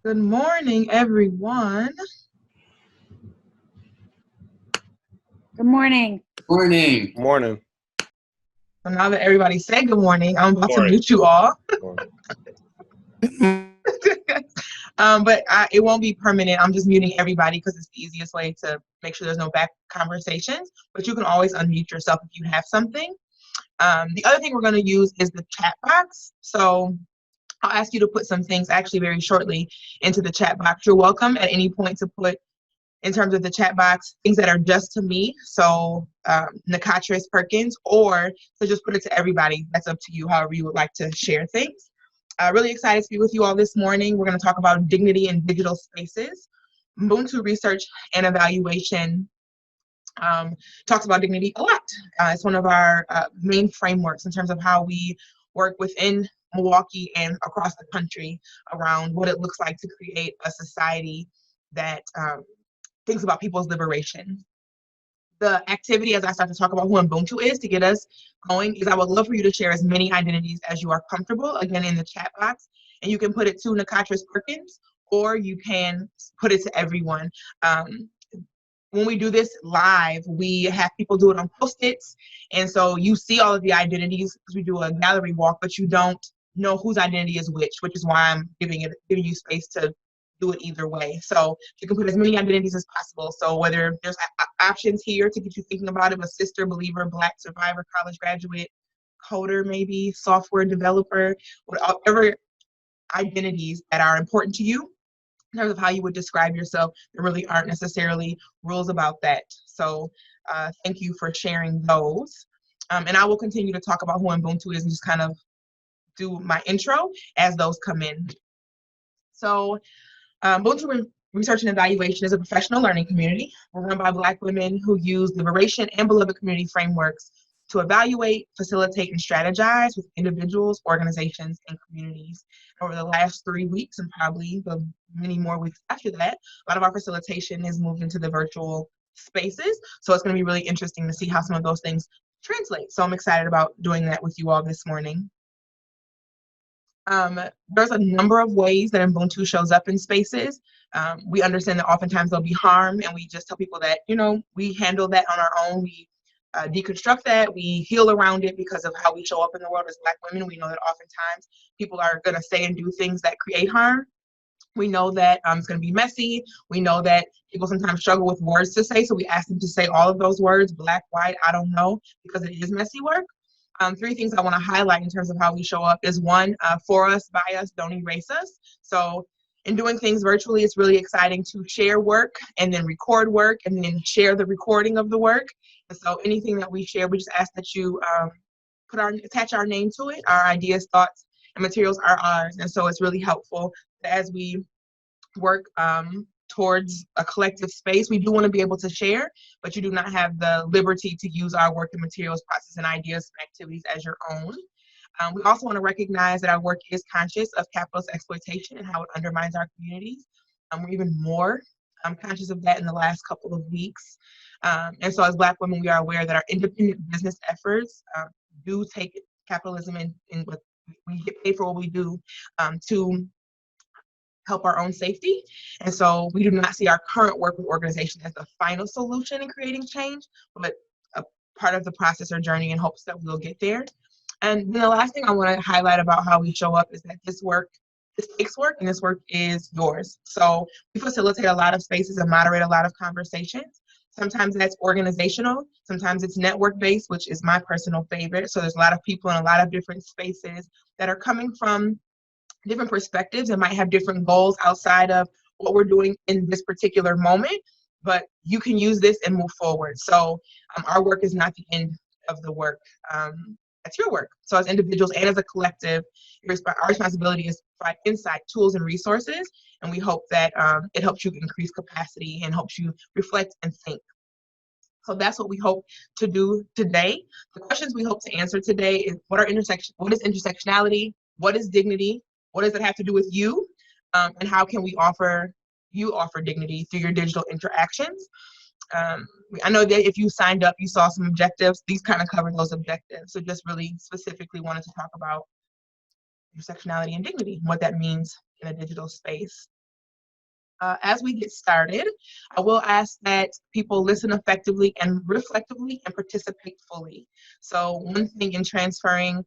Good morning, everyone. Good morning. Morning. Morning. So now that everybody said good morning, I'm about to Morning. mute you all. Morning. But it won't be permanent. I'm just muting everybody because it's the easiest way to make sure there's no back conversations. But you can always unmute yourself if you have something. The other thing we're going to use is the chat box. So I'll ask you to put some things actually very shortly into the chat box. You're welcome at any point to put, in terms of the chat box, things that are just to me, so Nikotris Perkins, or to just put it to everybody. That's up to you, however you would like to share things. Really excited to be with you all this morning. We're going to talk about dignity in digital spaces. Ubuntu Research and Evaluation talks about dignity a lot. It's one of our main frameworks in terms of how we work within Milwaukee and across the country around what it looks like to create a society that thinks about people's liberation. The activity, as I start to talk about who Ubuntu is to get us going, is I would love for you to share as many identities as you are comfortable, again, in the chat box. And you can put it to Nikotris Perkins, or you can put it to everyone. When we do this live, we have people do it on Post-its. And so you see all of the identities because we do a gallery walk, but you don't know whose identity is which is why I'm giving you space to do it either way. So you can put as many identities as possible. So whether there's options here to get you thinking about it, a sister, believer, Black, survivor, college graduate, coder, maybe software developer, whatever identities that are important to you in terms of how you would describe yourself. There really aren't necessarily rules about that. So thank you for sharing those. And I will continue to talk about who Ubuntu is and just kind of do my intro as those come in. So Ubuntu Research and Evaluation is a professional learning community. We're run by Black women who use liberation and beloved community frameworks to evaluate, facilitate, and strategize with individuals, organizations, and communities. Over the last 3 weeks, and probably the many more weeks after that, a lot of our facilitation has moved into the virtual spaces. So it's going to be really interesting to see how some of those things translate. So I'm excited about doing that with you all this morning. There's a number of ways that Ubuntu shows up in spaces. We understand that oftentimes there'll be harm, and we just tell people that, we handle that on our own. We deconstruct that, we heal around it because of how we show up in the world as Black women. We know that oftentimes people are going to say and do things that create harm. We know that it's going to be messy. We know that people sometimes struggle with words to say, so we ask them to say all of those words, Black, white, I don't know, because it is messy work. 3 things I want to highlight in terms of how we show up is one, for us, by us, don't erase us. So in doing things virtually, it's really exciting to share work and then record work and then share the recording of the work. And so anything that we share, we just ask that you attach our name to it. Our ideas, thoughts, and materials are ours. And so it's really helpful as we work towards a collective space. We do want to be able to share, but you do not have the liberty to use our work and materials, process, and ideas and activities as your own. We also want to recognize that our work is conscious of capitalist exploitation and how it undermines our communities. We're even more conscious of that in the last couple of weeks. And so as Black women, we are aware that our independent business efforts do take capitalism in what we get paid for what we do to help our own safety. And so we do not see our current work with organizations as the final solution in creating change, but a part of the process or journey in hopes that we'll get there. And then the last thing I want to highlight about how we show up is that this takes work, and this work is yours. So we facilitate a lot of spaces and moderate a lot of conversations. Sometimes that's organizational, sometimes it's network-based, which is my personal favorite. So there's a lot of people in a lot of different spaces that are coming from different perspectives and might have different goals outside of what we're doing in this particular moment, but you can use this and move forward. So our work is not the end of the work. That's your work. So as individuals and as a collective, our responsibility is to provide insight, tools, and resources, and we hope that it helps you increase capacity and helps you reflect and think. So that's what we hope to do today. The questions we hope to answer today is what is intersectionality? What is dignity? What does it have to do with you? And how can we offer dignity through your digital interactions? I know that if you signed up, you saw some objectives. These kind of cover those objectives. So just really specifically wanted to talk about intersectionality and dignity, what that means in a digital space. As we get started, I will ask that people listen effectively and reflectively and participate fully. So one thing in transferring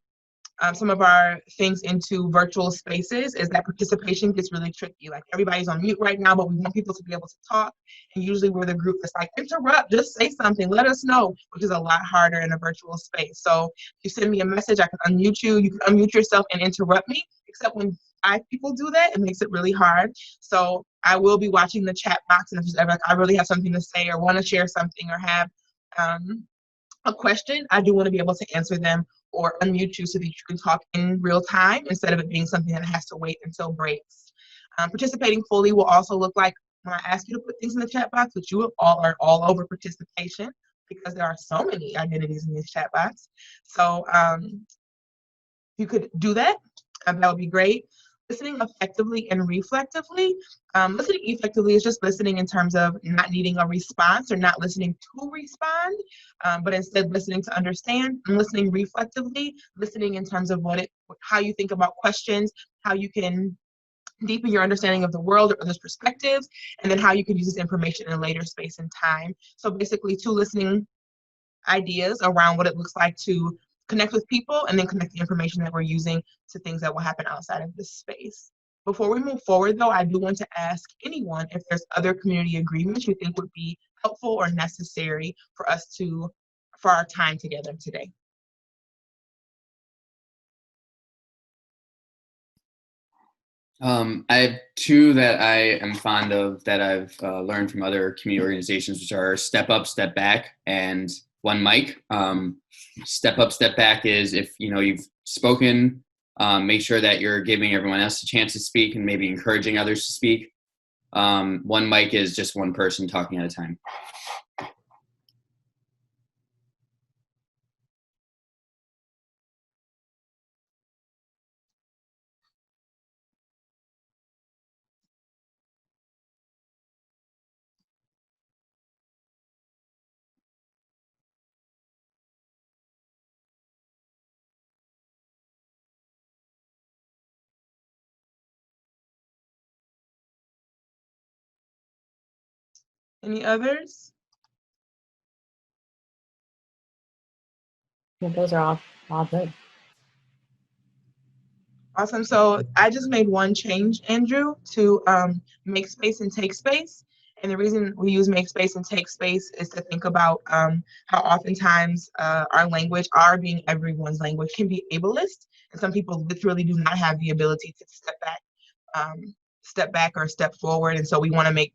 some of our things into virtual spaces is that participation gets really tricky. Like everybody's on mute right now, but we want people to be able to talk. And usually we're the group that's like, interrupt, just say something, let us know, which is a lot harder in a virtual space. So if you send me a message, I can unmute you, you can unmute yourself and interrupt me, except when 5 people do that, it makes it really hard. So I will be watching the chat box, and if there's ever like, I really have something to say or want to share something or have a question, I do want to be able to answer them or unmute you so that you can talk in real time instead of it being something that has to wait until breaks. Participating fully will also look like when I ask you to put things in the chat box, which you all are all over participation because there are so many identities in this chat box. So you could do that, that would be great. Listening effectively and reflectively. Listening effectively is just listening in terms of not needing a response or not listening to respond, but instead listening to understand. And listening reflectively, listening in terms of how you think about questions, how you can deepen your understanding of the world or others' perspectives, and then how you can use this information in a later space and time. So basically, 2 listening ideas around what it looks like to connect with people and then connect the information that we're using to things that will happen outside of this space. Before we move forward, though, I do want to ask anyone if there's other community agreements you think would be helpful or necessary for our time together today. I have 2 that I am fond of that I've learned from other community organizations, which are Step Up, Step Back, and One Mic. Step Up, Step Back is if you've spoken, make sure that you're giving everyone else a chance to speak and maybe encouraging others to speak. One Mic is just one person talking at a time. Any others? Yeah, those are all good. Awesome. So I just made one change, Andrew, to make space and take space. And the reason we use make space and take space is to think about how oftentimes our language, our being everyone's language, can be ableist. And some people literally do not have the ability to step back or step forward. And so we want to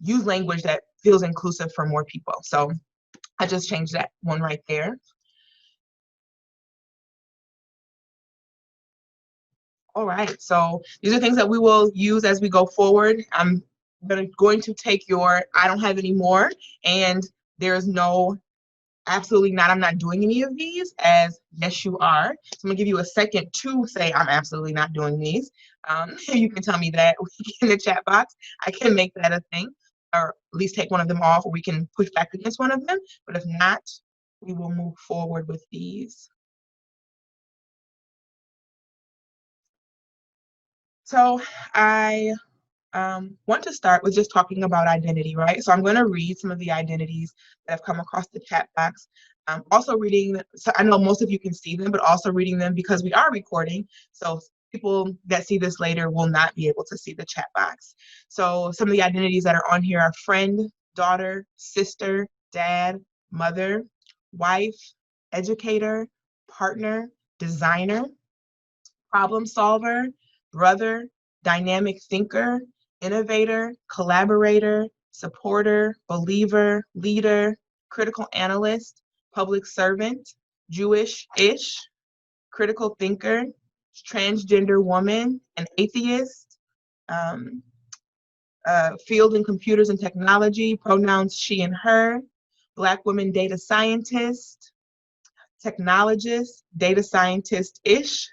use language that feels inclusive for more people. So I just changed that one right there. All right, so these are things that we will use as we go forward. I'm going to take your I don't have any more, and there's no absolutely not, I'm not doing any of these as yes, you are. So I'm gonna give you a second to say I'm absolutely not doing these. You can tell me that in the chat box. I can make that a thing, or at least take one of them off, or we can push back against one of them. But if not, we will move forward with these. So I want to start with just talking about identity, right? So I'm going to read some of the identities that have come across the chat box. Also reading, so I know most of you can see them, but also reading them because we are recording. So people that see this later will not be able to see the chat box. So some of the identities that are on here are friend, daughter, sister, dad, mother, wife, educator, partner, designer, problem solver, brother, dynamic thinker, innovator, collaborator, supporter, believer, leader, critical analyst, public servant, Jewish-ish, critical thinker, transgender woman, an atheist, field in computers and technology, pronouns she and her, Black woman data scientist, technologist, data scientist-ish,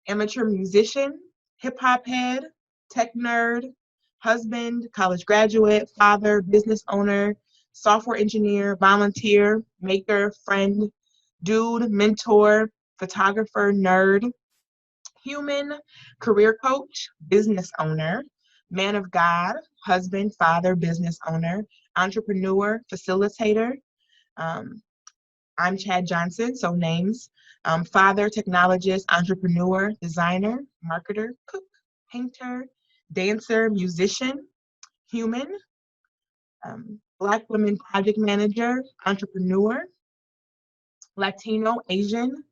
amateur musician, hip hop head, tech nerd, husband, college graduate, father, business owner, software engineer, volunteer, maker, friend, dude, mentor, photographer, nerd, human, career coach, business owner, man of God, husband, father, business owner, entrepreneur, facilitator. I'm Chad Johnson, so names. Father, technologist, entrepreneur, designer, marketer, cook, painter, dancer, musician, human, Black women project manager, entrepreneur, Latino, Asian,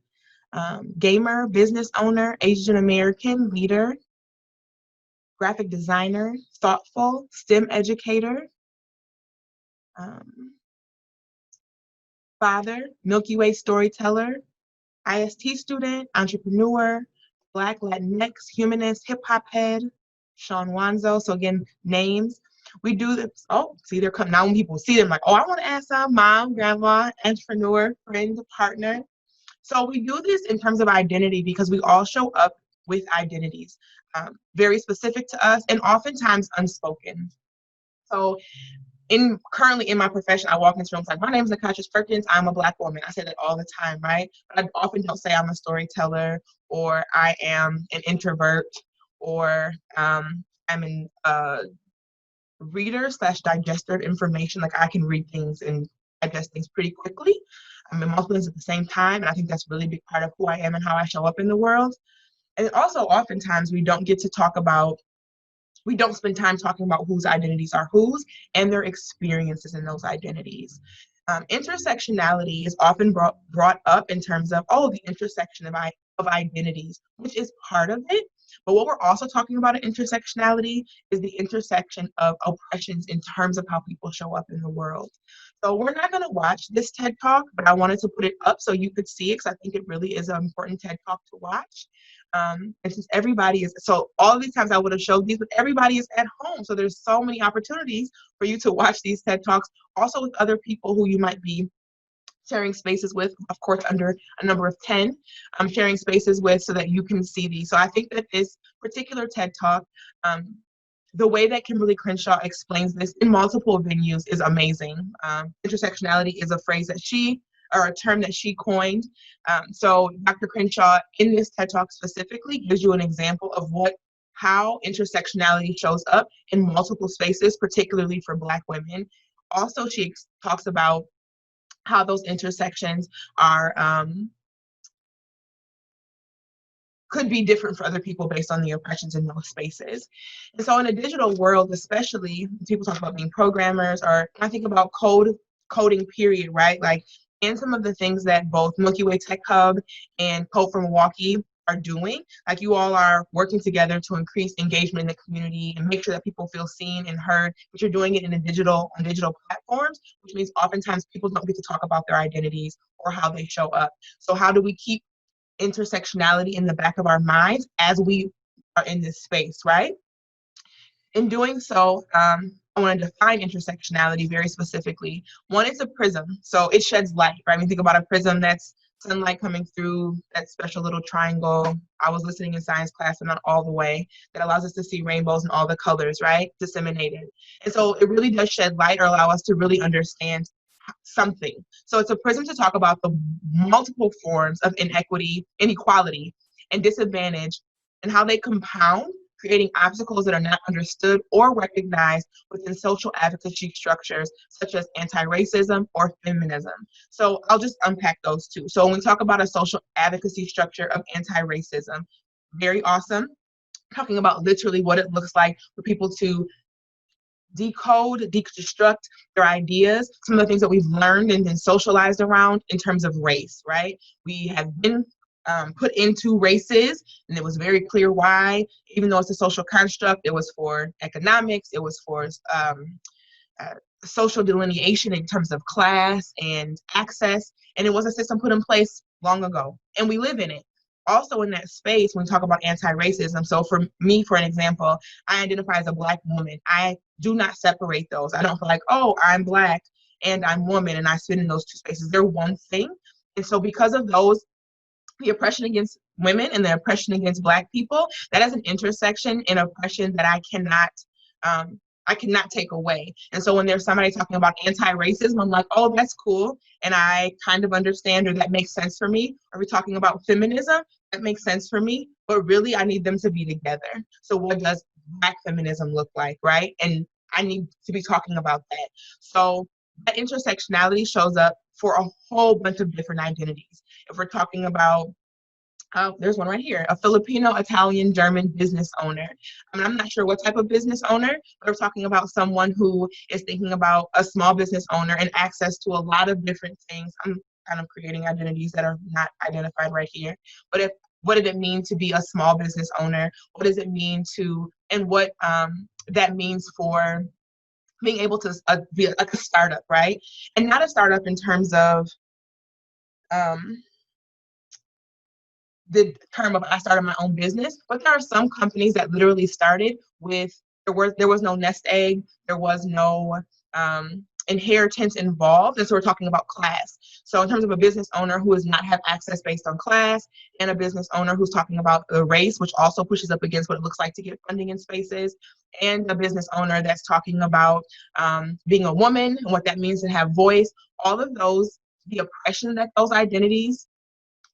gamer, business owner, Asian American, leader, graphic designer, thoughtful, STEM educator, father, Milky Way storyteller, IST student, entrepreneur, Black Latinx, humanist, hip hop head, Sean Wanzo. So again, names. We do this. Oh, see, they're coming now. When people see them, like, oh, I want to ask mom, grandma, entrepreneur, friend, partner. So we do this in terms of identity because we all show up with identities, very specific to us and oftentimes unspoken. So currently in my profession, I walk into rooms like, my name is Nikotris Perkins, I'm a Black woman. I say that all the time, right? But I often don't say I'm a storyteller or I am an introvert or I'm a reader / digester of information. Like I can read things and digest things pretty quickly. I'm in multiple things at the same time. And I think that's a really big part of who I am and how I show up in the world. And also oftentimes we don't spend time talking about whose identities are whose and their experiences in those identities. Intersectionality is often brought up in terms of, the intersection of identities, which is part of it. But what we're also talking about in intersectionality is the intersection of oppressions in terms of how people show up in the world. So we're not going to watch this TED Talk, but I wanted to put it up so you could see it because I think it really is an important TED Talk to watch. And since all of these times I would have showed these, but everybody is at home. So there's so many opportunities for you to watch these TED Talks, also with other people who you might be sharing spaces with, of course, under a number of 10, sharing spaces with so that you can see these. So I think that this particular TED Talk, the way that Kimberly Crenshaw explains this in multiple venues is amazing. Intersectionality is a term that she coined. So Dr. Crenshaw in this TED Talk specifically gives you an example of how intersectionality shows up in multiple spaces, particularly for Black women. Also, she talks about how those intersections could be different for other people based on the oppressions in those spaces. And so in a digital world, especially, people talk about being programmers, or I think about coding period, right? Like, and some of the things that both Milky Way Tech Hub and Code for Milwaukee are doing, like you all are working together to increase engagement in the community and make sure that people feel seen and heard, but you're doing it on digital platforms, which means oftentimes people don't get to talk about their identities or how they show up. So how do we keep intersectionality in the back of our minds as we are in this space, right? In doing so, I want to define intersectionality very specifically. One, it's a prism, so it sheds light, right? I mean, think about a prism, that's sunlight coming through that special little triangle. I was listening in science class, but not all the way, that allows us to see rainbows and all the colors, right? Disseminated. And so it really does shed light or allow us to really understand something. So it's a prism to talk about the multiple forms of inequality, and disadvantage, and how they compound, creating obstacles that are not understood or recognized within social advocacy structures such as anti-racism or feminism. So I'll just unpack those two. So when we talk about a social advocacy structure of anti-racism, very awesome. Talking about literally what it looks like for people to deconstruct their ideas, some of the things that we've learned and been socialized around in terms of race, right? We have been put into races, and it was very clear why. Even though it's a social construct, it was for economics, it was for social delineation in terms of class and access, and it was a system put in place long ago, and we live in it. Also in that space, when we talk about anti-racism, so for me, for an example, I identify as a Black woman. I do not separate those. I don't feel like, oh, I'm Black and I'm woman, and I sit in those two spaces. They're one thing. And so because of those, the oppression against women and the oppression against Black people, that is an intersection in oppression that I cannot take away. And so when there's somebody talking about anti-racism, I'm like, oh, that's cool. And I kind of understand, or that makes sense for me. Are we talking about feminism? that makes sense for me, but really I need them to be together. So what does Black feminism look like, right? And I need to be talking about that. So that intersectionality shows up for a whole bunch of different identities. If we're talking about there's one right here, a Filipino, Italian, German business owner. I mean, I'm not sure what type of business owner, but we're talking about someone who is thinking about a small business owner and access to a lot of different things. I'm kind of creating identities that are not identified right here. But what did it mean to be a small business owner? What does it mean and what that means for being able to be like a startup, right? And not a startup in terms of the term of I started my own business, but there are some companies that literally started with there was no nest egg, there was no inheritance involved, and so we're talking about class. So in terms of a business owner who does not have access based on class, and a business owner who's talking about the race, which also pushes up against what it looks like to get funding in spaces, and a business owner that's talking about being a woman and what that means to have voice, all of those, the oppression that those identities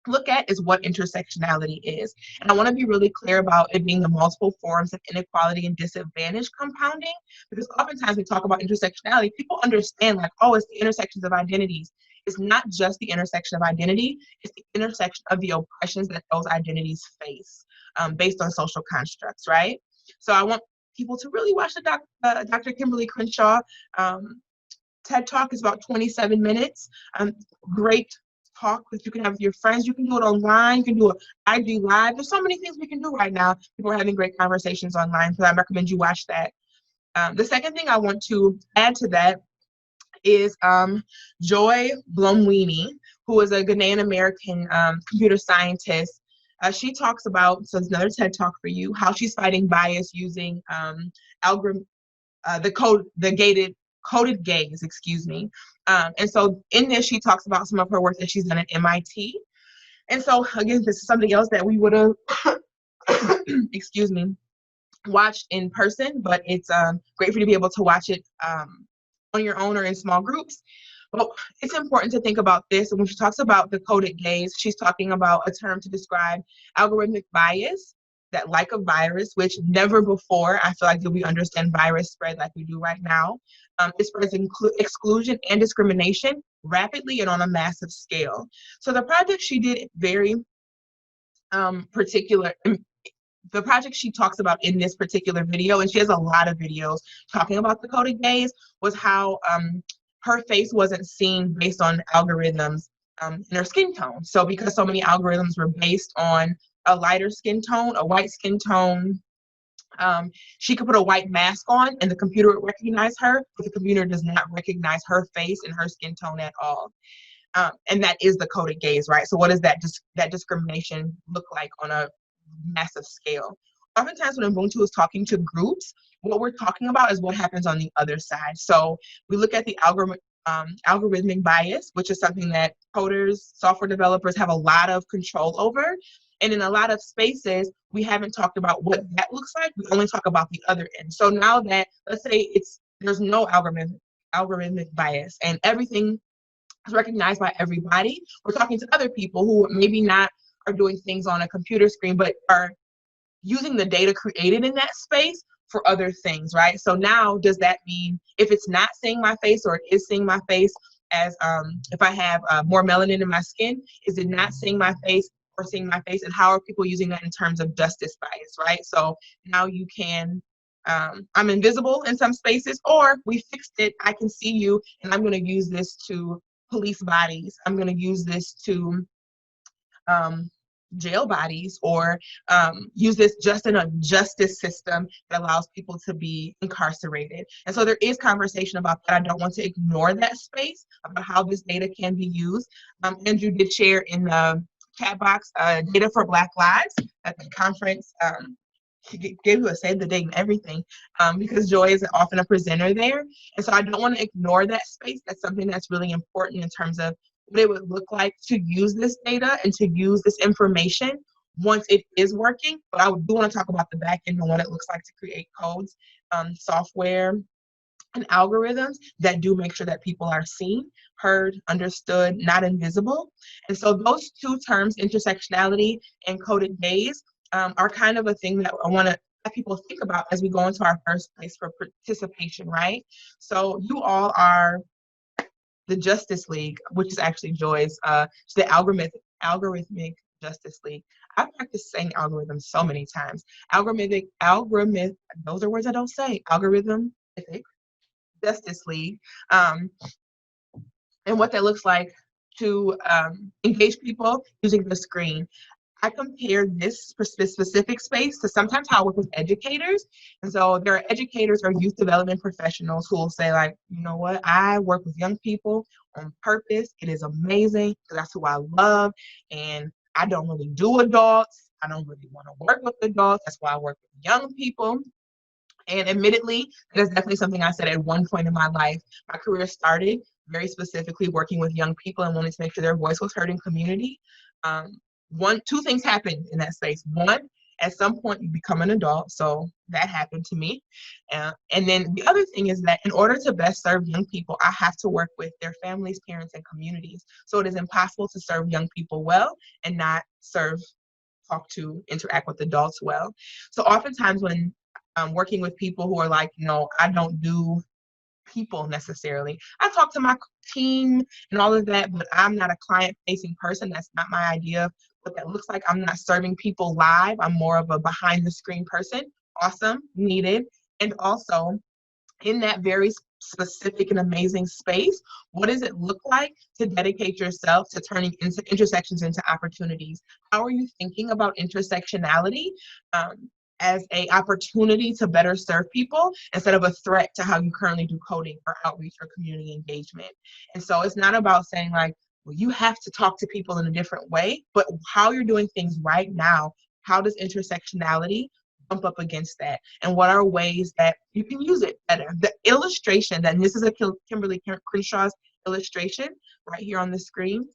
look at is what intersectionality is. And I want to be really clear about it being the multiple forms of inequality and disadvantage compounding, because oftentimes we talk about intersectionality, people understand like, oh, it's the intersections of identities. It's not just the intersection of identity, it's the intersection of the oppressions that those identities face based on social constructs, right? So I want people to really watch the Dr. Kimberly Crenshaw TED Talk. Is about 27 minutes. Great talk that you can have with your friends. You can do it online. You can do an IG Live. There's so many things we can do right now. People are having great conversations online, so I recommend you watch that. The second thing I want to add to that is Joy Blomwini, who is a Ghanaian American computer scientist. She talks about, so it's another TED Talk for you, how she's fighting bias using algorithm, coded gaze, excuse me. And so in this, she talks about some of her work that she's done at MIT. And so again, this is something else that we would have, excuse me, watched in person, but it's great for you to be able to watch it on your own or in small groups. But it's important to think about this. And when she talks about the coded gaze, she's talking about a term to describe algorithmic bias that, like a virus, which never before I feel like did we understand virus spread like we do right now. It spreads exclusion and discrimination rapidly and on a massive scale. So the project she did very particular. The project she talks about in this particular video, and she has a lot of videos talking about the coded gaze, was how her face wasn't seen based on algorithms in her skin tone. So because so many algorithms were based on a lighter skin tone, a white skin tone, she could put a white mask on and the computer would recognize her, but the computer does not recognize her face and her skin tone at all. And that is the coded gaze, right? So what does that discrimination look like on a massive scale? Oftentimes when Ubuntu is talking to groups, what we're talking about is what happens on the other side. So we look at the algorithmic bias, which is something that coders, software developers have a lot of control over. And in a lot of spaces, we haven't talked about what that looks like. We only talk about the other end. So now that, let's say there's no algorithmic bias and everything is recognized by everybody, we're talking to other people who maybe not are doing things on a computer screen, but are using the data created in that space for other things, right? So now, does that mean if it's not seeing my face or it is seeing my face as if I have more melanin in my skin, is it not seeing my face or seeing my face? And how are people using that in terms of justice bias, right? So now you can, I'm invisible in some spaces, or we fixed it, I can see you, and I'm gonna use this to police bodies. I'm gonna use this to jail bodies, or use this just in a justice system that allows people to be incarcerated. And so there is conversation about that. I don't want to ignore that space about how this data can be used. Andrew did share in the chat box data for Black Lives at the conference. He gave you a save the date and everything, because Joy is often a presenter there. And so I don't want to ignore that space. That's something that's really important in terms of what it would look like to use this data and to use this information once it is working. But I do want to talk about the back end and what it looks like to create codes, software, and algorithms that do make sure that people are seen, heard, understood, not invisible. And so those two terms, intersectionality and coded gaze, are kind of a thing that I want to have people think about as we go into our first place for participation, right? So you all are the Justice League, which is actually Joy's, the algorithmic Justice League. I've practiced saying algorithm so many times. Algorithm, those are words I don't say. Algorithm, Justice League, and what that looks like to engage people using the screen. I compared this specific space to sometimes how I work with educators. And so there are educators or youth development professionals who will say, like, you know what, I work with young people on purpose. It is amazing because that's who I love. And I don't really do adults. I don't really want to work with adults. That's why I work with young people. And admittedly, that is definitely something I said at one point in my life. My career started very specifically working with young people and wanting to make sure their voice was heard in community. Two things happened in that space. One, at some point you become an adult, so that happened to me. And then the other thing is that in order to best serve young people, I have to work with their families, parents, and communities. So it is impossible to serve young people well and not talk to, interact with adults well. So oftentimes when working with people who are like, I don't do people necessarily. I talk to my team and all of that, but I'm not a client-facing person. That's not my idea of what that looks like. I'm not serving people live. I'm more of a behind-the-screen person. Awesome, needed. And also, in that very specific and amazing space, what does it look like to dedicate yourself to turning into intersections into opportunities? How are you thinking about intersectionality as a opportunity to better serve people instead of a threat to how you currently do coding or outreach or community engagement? And so it's not about saying like, well, you have to talk to people in a different way, but how you're doing things right now, how does intersectionality bump up against that? And what are ways that you can use it better? The illustration, and this is a Kimberly Crenshaw's illustration right here on the screen.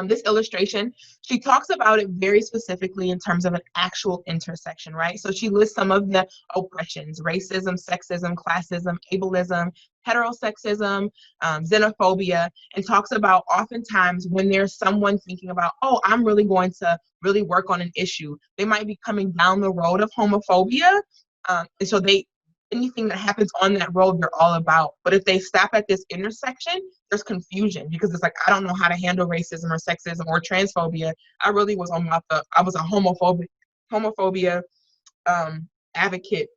This illustration, she talks about it very specifically in terms of an actual intersection, right? So she lists some of the oppressions: racism, sexism, classism, ableism, heterosexism, xenophobia, and talks about oftentimes when there's someone thinking about, oh, I'm really going to really work on an issue, they might be coming down the road of homophobia, and so anything that happens on that road, they're all about. But if they stop at this intersection, there's confusion because it's like, I don't know how to handle racism or sexism or transphobia. I really was I was a homophobia advocate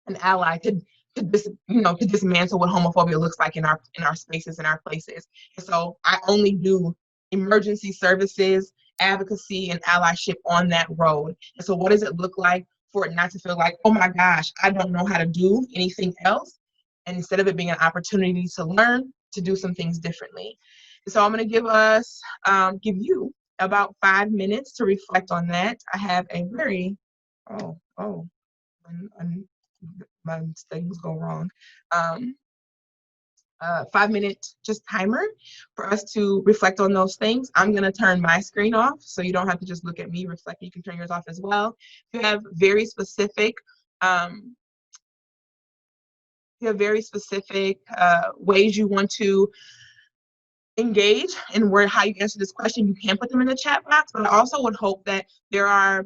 and ally to dismantle what homophobia looks like in our spaces, in our places. And so I only do emergency services, advocacy, and allyship on that road. And so what does it look like for it not to feel like, oh my gosh, I don't know how to do anything else? And instead of it being an opportunity to learn, to do some things differently. And so I'm going to give you about 5 minutes to reflect on that. I have a very, my things go wrong. 5 minute just timer for us to reflect on those things. I'm going to turn my screen off so you don't have to just look at me reflect. You can turn yours off as well. If you have very specific ways you want to engage and how you answer this question, you can put them in the chat box. But I also would hope that there are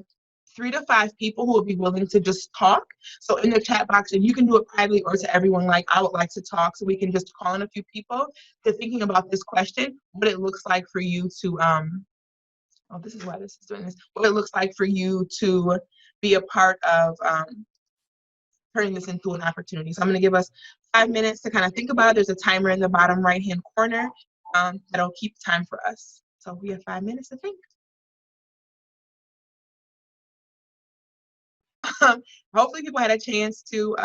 3 to 5 people who would be willing to just talk. So in the chat box, and you can do it privately or to everyone, like, I would like to talk, so we can just call in a few people to thinking about this question, what it looks like for you to, this is why this is doing this, what it looks like for you to be a part of turning this into an opportunity. So I'm going to give us 5 minutes to kind of think about it. There's a timer in the bottom right-hand corner that'll keep time for us. So we have 5 minutes to think. Hopefully people had a chance to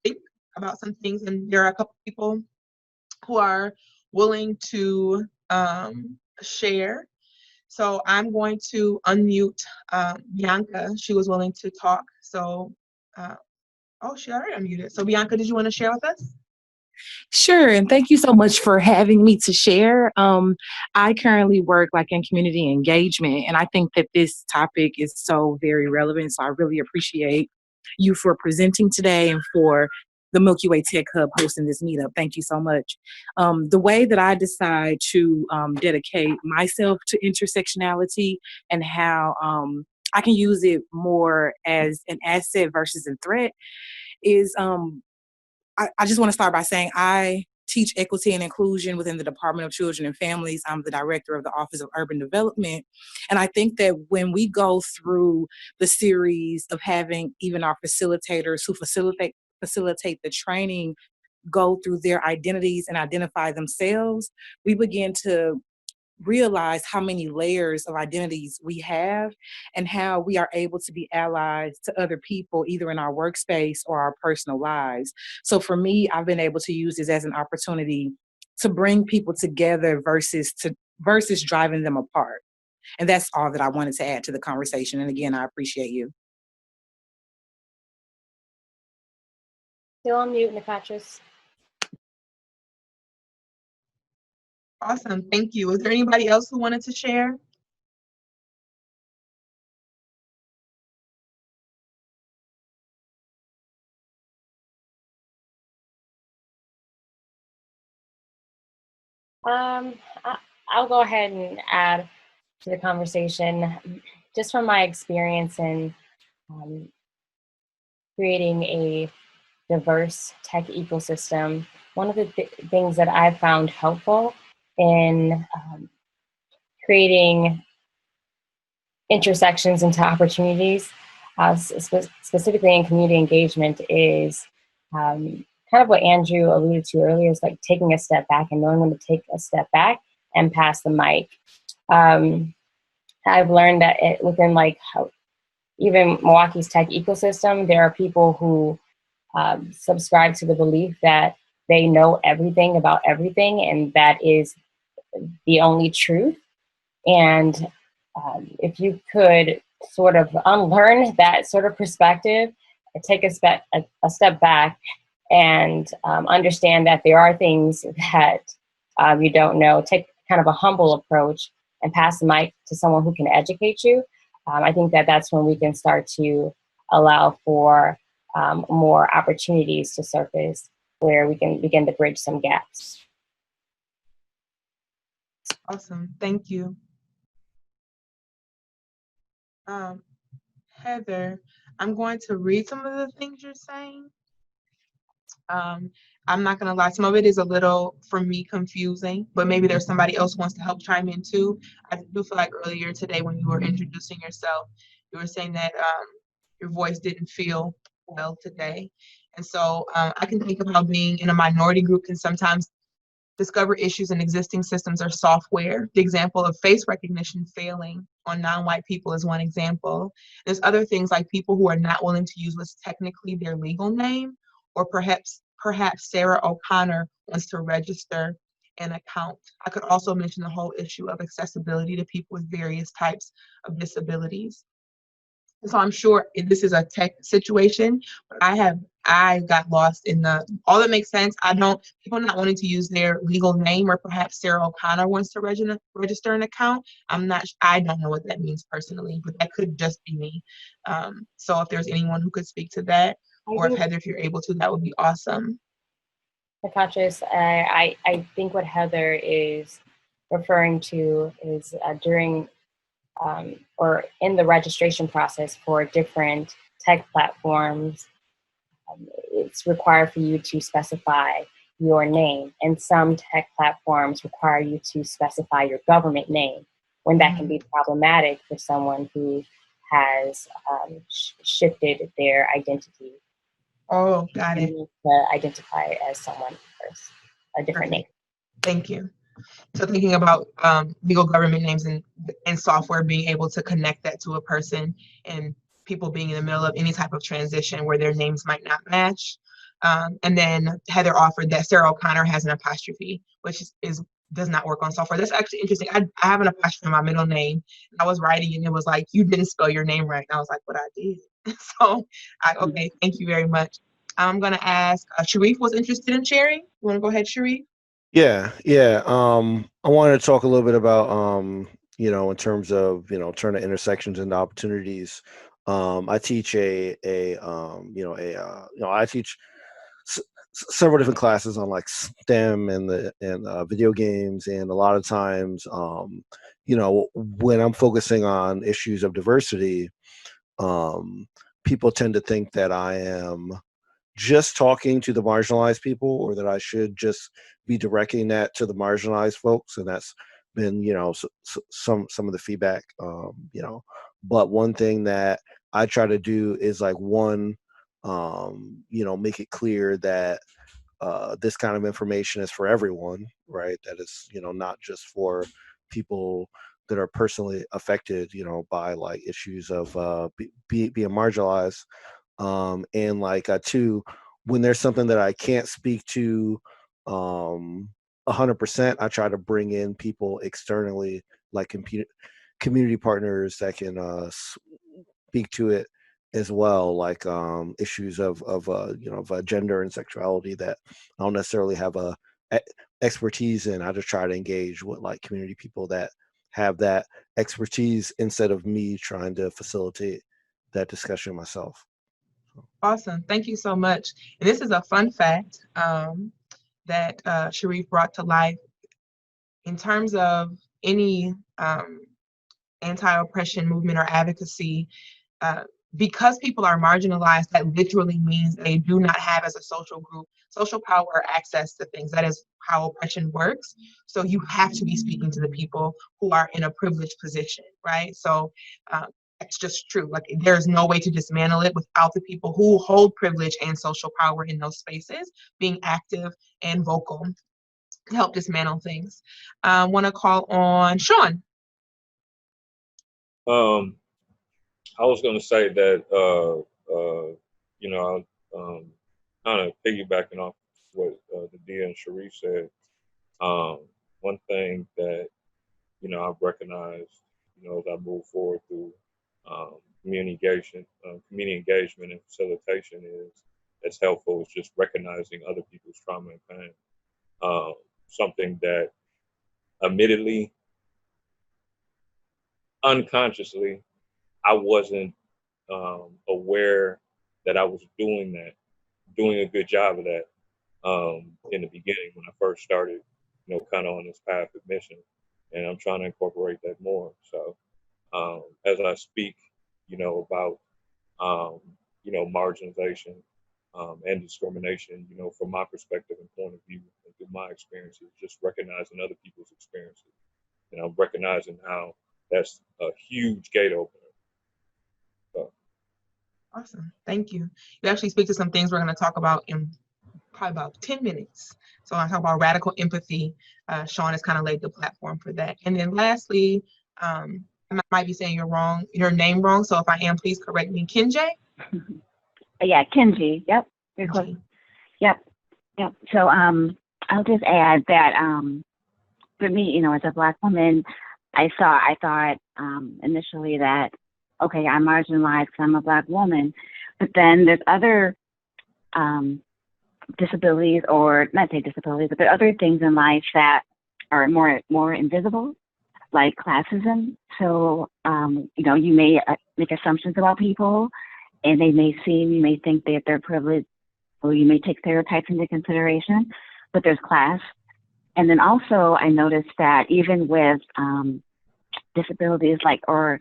think about some things, and there are a couple people who are willing to share. So I'm going to unmute Bianca. She was willing to talk. So, she already unmuted. So Bianca, did you want to share with us? Sure, and thank you so much for having me to share. I currently work in community engagement, and I think that this topic is so very relevant. So I really appreciate you for presenting today and for the Milky Way Tech Hub hosting this meetup. Thank you so much. The way that I decide to dedicate myself to intersectionality and how I can use it more as an asset versus a threat is I just want to start by saying I teach equity and inclusion within the Department of Children and Families. I'm the director of the Office of Urban Development. And I think that when we go through the series of having even our facilitators who facilitate the training go through their identities and identify themselves, we begin to realize how many layers of identities we have and how we are able to be allies to other people, either in our workspace or our personal lives. So for me, I've been able to use this as an opportunity to bring people together versus driving them apart. And that's all that I wanted to add to the conversation. And again, I appreciate you. Still on mute, Nikotris. Awesome, thank you. Is there anybody else who wanted to share? I'll go ahead and add to the conversation. Just from my experience in creating a diverse tech ecosystem, one of the things that I found helpful in creating intersections into opportunities, specifically in community engagement, is kind of what Andrew alluded to earlier, is like taking a step back and knowing when to take a step back and pass the mic. I've learned that within like even Milwaukee's tech ecosystem, there are people who subscribe to the belief that they know everything about everything, and that is the only truth. And if you could sort of unlearn that sort of perspective, take a step back and understand that there are things that you don't know, take kind of a humble approach and pass the mic to someone who can educate you. I think that that's when we can start to allow for more opportunities to surface where we can begin to bridge some gaps. Awesome, thank you. Heather, I'm going to read some of the things you're saying. I'm not gonna lie, some of it is a little, for me, confusing, but maybe there's somebody else who wants to help chime in too. I do feel like earlier today when you were introducing yourself, you were saying that your voice didn't feel well today. And so I can think of how being in a minority group can sometimes discover issues in existing systems or software. The example of face recognition failing on non-white people is one example. There's other things like people who are not willing to use what's technically their legal name, or perhaps Sarah O'Connor wants to register an account. I could also mention the whole issue of accessibility to people with various types of disabilities. So I'm sure this is a tech situation, but I got lost in all that makes sense. People not wanting to use their legal name, or perhaps Sarah O'Connor wants to register an account. I don't know what that means personally, but that could just be me. So if there's anyone who could speak to that, or if Heather, if you're able to, that would be awesome. Nikotris, I think what Heather is referring to is during or in the registration process for different tech platforms, it's required for you to specify your name. And some tech platforms require you to specify your government name, when that can be problematic for someone who has shifted their identity. Oh, got it. To identify as someone first, a different name. Thank you. So thinking about legal government names and software being able to connect that to a person, and people being in the middle of any type of transition where their names might not match. And then Heather offered that Sarah O'Connor has an apostrophe, which does not work on software. That's actually interesting. I have an apostrophe in my middle name. I was writing and it was like, you didn't spell your name right. And I was like, but I did. So, okay, thank you very much. I'm gonna ask, Sharif was interested in sharing. You wanna go ahead, Sharif? Yeah. I wanted to talk a little bit about, in terms of, turning intersections into opportunities. I teach I teach several different classes on like STEM and video games, and a lot of times, you know, when I'm focusing on issues of diversity, people tend to think that I am just talking to the marginalized people, or that I should just be directing that to the marginalized folks, and that's been, you know, some of the feedback, you know. But one thing that I try to do is like, one, you know, make it clear that this kind of information is for everyone, right? That is, you know, not just for people that are personally affected, you know, by like issues of being marginalized. And like, two, when there's something that I can't speak to 100%, I try to bring in people externally, like community partners that can speak to it as well, like issues of you know, of gender and sexuality that I don't necessarily have a expertise in. I just try to engage with like community people that have that expertise, instead of me trying to facilitate that discussion myself. Awesome. Thank you so much. And this is a fun fact that Sharif brought to life in terms of any anti-oppression movement or advocacy. Because people are marginalized, that literally means they do not have, as a social group, social power or access to things. That is how oppression works. So you have to be speaking to the people who are in a privileged position, right? So it's just true. Like, there's no way to dismantle it without the people who hold privilege and social power in those spaces being active and vocal to help dismantle things. Want to call on Sean. I was going to say that, you know, kind of piggybacking off what the Dia and Sharif said. One thing that, you know, I've recognized, you know, as I move forward through community engagement and facilitation that's helpful is just recognizing other people's trauma and pain. Something that, admittedly, unconsciously, I wasn't aware that I was doing a good job of that in the beginning when I first started, you know, kind of on this path of mission. And I'm trying to incorporate that more. So as I speak, you know, about, you know, marginalization and discrimination, you know, from my perspective and point of view and through my experiences, just recognizing other people's experiences. You know, recognizing how that's a huge gate opener. Awesome. Thank you. You actually speak to some things we're going to talk about in probably about 10 minutes. So I talk about radical empathy. Sean has kind of laid the platform for that. And then lastly, I might be saying your name wrong. So if I am, please correct me. Kenji? Yeah, Kenji. Yep. Very close. Yep. So I'll just add that for me, you know, as a Black woman, I thought initially that, okay, I'm marginalized because I'm a Black woman, but then there's other disabilities, or not say disabilities, but there are other things in life that are more invisible, like classism. So, you know, you may make assumptions about people, and you may think that they're privileged, or you may take stereotypes into consideration, but there's class. And then also I noticed that even with disabilities like color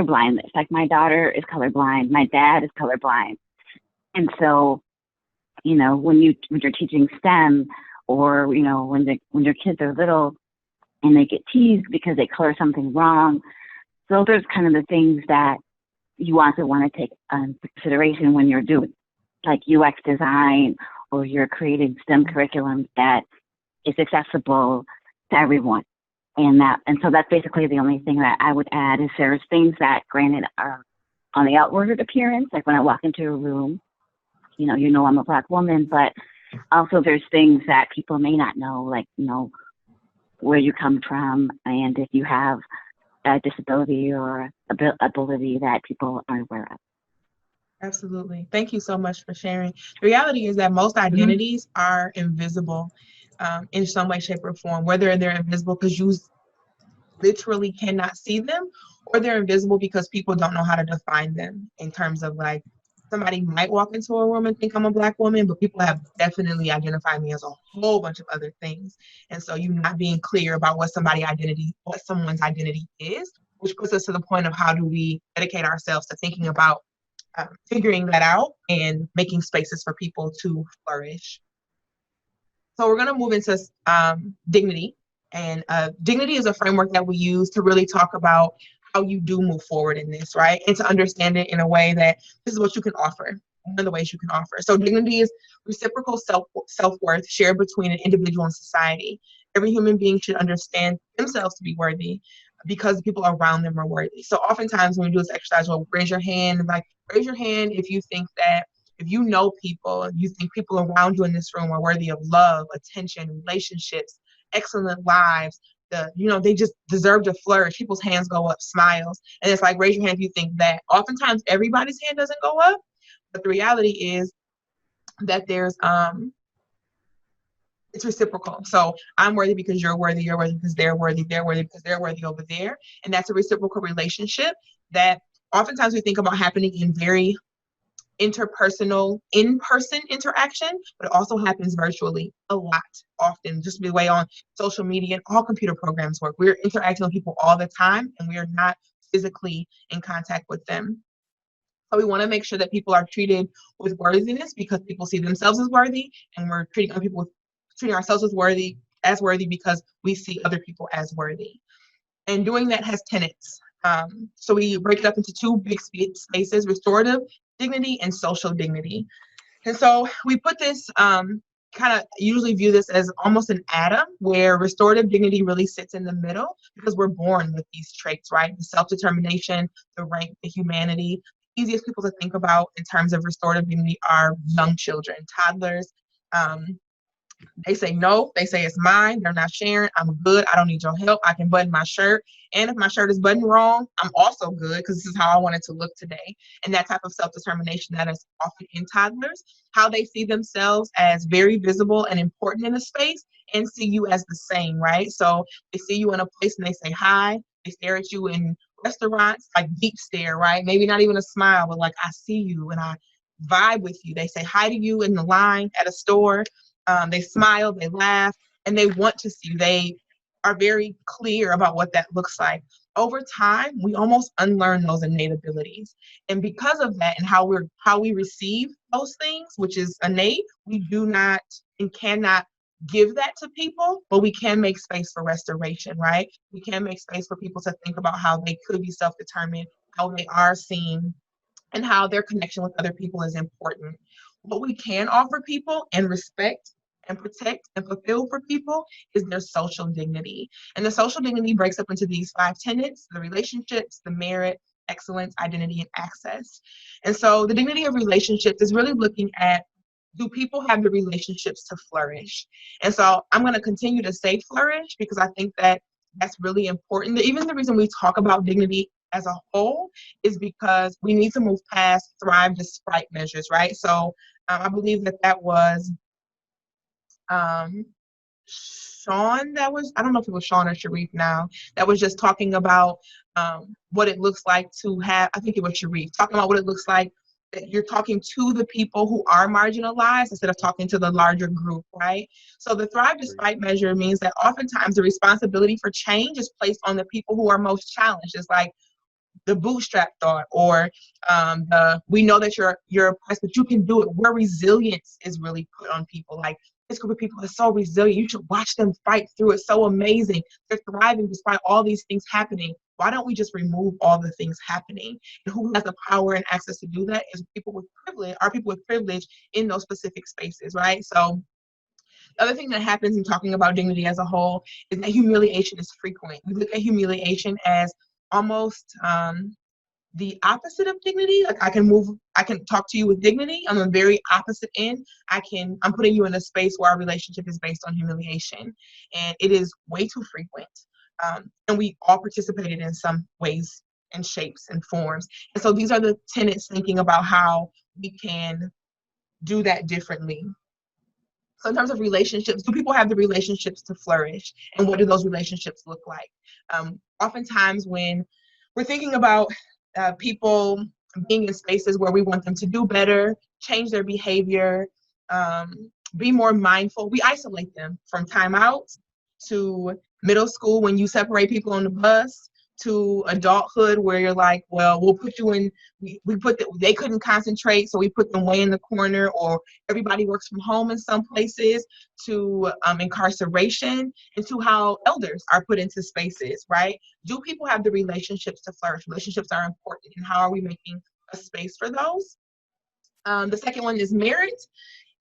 blindness, like my daughter is colorblind, my dad is colorblind. And so, you know, when you're teaching STEM, or, you know, when your kids are little and they get teased because they color something wrong, so there's kind of the things that you want to take into consideration when you're doing like UX design, or you're creating STEM curriculum that is accessible to everyone. And so that's basically the only thing that I would add, is there's things that, granted, are on the outward appearance, like when I walk into a room, you know I'm a Black woman, but also there's things that people may not know, like, you know, where you come from, and if you have a disability or ability that people aren't aware of. Absolutely. Thank you so much for sharing. The reality is that most identities are invisible in some way, shape, or form, whether they're invisible because you literally cannot see them, or they're invisible because people don't know how to define them in terms of like somebody might walk into a room and think I'm a Black woman, but people have definitely identified me as a whole bunch of other things. And so you not being clear about what someone's identity is, which puts us to the point of how do we dedicate ourselves to thinking about figuring that out and making spaces for people to flourish. So we're going to move into dignity. And dignity is a framework that we use to really talk about how you do move forward in this, right? And to understand it in a way that this is what you can offer, one of the ways you can offer. So dignity is reciprocal self-worth shared between an individual and society. Every human being should understand themselves to be worthy because the people around them are worthy. So oftentimes when we do this exercise, we'll raise your hand, raise your hand if you think that, if you know people, you think people around you in this room are worthy of love, attention, relationships, excellent lives, they just deserve to flourish. People's hands go up, smiles. And it's like, raise your hand if you think that. Oftentimes everybody's hand doesn't go up, but the reality is that there's it's reciprocal. So I'm worthy because you're worthy because they're worthy because they're worthy over there. And that's a reciprocal relationship that oftentimes we think about happening in very interpersonal, in-person interaction, but it also happens virtually a lot, often, just the way on social media and all computer programs work. We're interacting with people all the time, and we are not physically in contact with them. So we want to make sure that people are treated with worthiness because people see themselves as worthy, and we're treating ourselves as worthy because we see other people as worthy. And doing that has tenets. So we break it up into two big spaces: restorative dignity and social dignity. And so we put this, kind of usually view this as almost an atom, where restorative dignity really sits in the middle because we're born with these traits, right? The self-determination, the rank, the humanity. The easiest people to think about in terms of restorative dignity are young children, toddlers. They say no, they say it's mine, they're not sharing, I'm good, I don't need your help, I can button my shirt. And if my shirt is buttoned wrong, I'm also good because this is how I want it to look today. And that type of self-determination that is often in toddlers, how they see themselves as very visible and important in a space and see you as the same, right? So they see you in a place and they say hi, they stare at you in restaurants, like deep stare, right? Maybe not even a smile, but like, I see you and I vibe with you. They say hi to you in the line at a store. They smile, they laugh, and they want to see you. They are very clear about what that looks like. Over time, we almost unlearn those innate abilities. And because of that and how we receive those things, which is innate, we do not and cannot give that to people, but we can make space for restoration, right? We can make space for people to think about how they could be self-determined, how they are seen, and how their connection with other people is important. What we can offer people and respect and protect and fulfill for people is their social dignity. And the social dignity breaks up into these 5 tenets: the relationships, the merit, excellence, identity, and access. And so the dignity of relationships is really looking at, do people have the relationships to flourish? And so I'm going to continue to say flourish because I think that that's really important. Even the reason we talk about dignity as a whole is because we need to move past thrive despite measures, right? So I believe that was Sean, I don't know if it was Sean or Sharif now, that was just talking about what it looks like to have, I think it was Sharif, talking about what it looks like that you're talking to the people who are marginalized instead of talking to the larger group, right? So the thrive despite measure means that oftentimes the responsibility for change is placed on the people who are most challenged. It's like the bootstrap thought, or we know that you're oppressed, but you can do it, where resilience is really put on people. Like, this group of people is so resilient. You should watch them fight through it. So amazing. They're thriving despite all these things happening. Why don't we just remove all the things happening? And who has the power and access to do that is people with privilege in those specific spaces, right? So the other thing that happens in talking about dignity as a whole is that humiliation is frequent. We look at humiliation as almost the opposite of dignity. Like, I can talk to you with dignity. On the very opposite end, I'm putting you in a space where our relationship is based on humiliation. And it is way too frequent. And we all participated in some ways and shapes and forms. And so these are the tenets, thinking about how we can do that differently. So in terms of relationships, do people have the relationships to flourish? And what do those relationships look like? Oftentimes when we're thinking about people being in spaces where we want them to do better, change their behavior, be more mindful. We isolate them from timeouts to middle school when you separate people on the bus to adulthood where you're like, well, we'll put you in, they couldn't concentrate, so we put them way in the corner, or everybody works from home in some places, to incarceration, and to how elders are put into spaces, right? Do people have the relationships to flourish? Relationships are important, and how are we making a space for those? The second one is merit.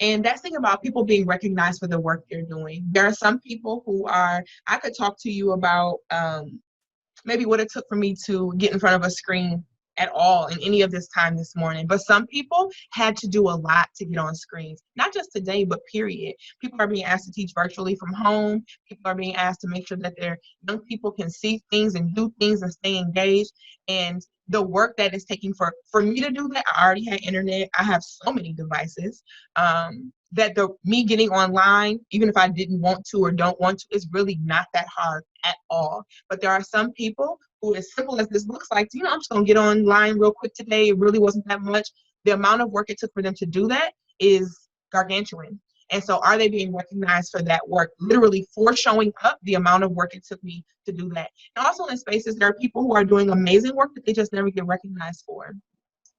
And that's the thing about people being recognized for the work they're doing. There are some people who are, I could talk to you about maybe what it took for me to get in front of a screen at all in any of this time this morning. But some people had to do a lot to get on screens, not just today, but period. People are being asked to teach virtually from home. People are being asked to make sure that their young people can see things and do things and stay engaged. And the work that is taking for me to do that, I already had internet. I have so many devices that me getting online, even if I didn't want to or don't want to, is really not that hard at all. But there are some people who, as simple as this looks like, I'm just gonna get online real quick today. It really wasn't that much. The amount of work it took for them to do that is gargantuan. And so are they being recognized for that work? Literally for showing up, the amount of work it took me to do that. And also in spaces, there are people who are doing amazing work that they just never get recognized for.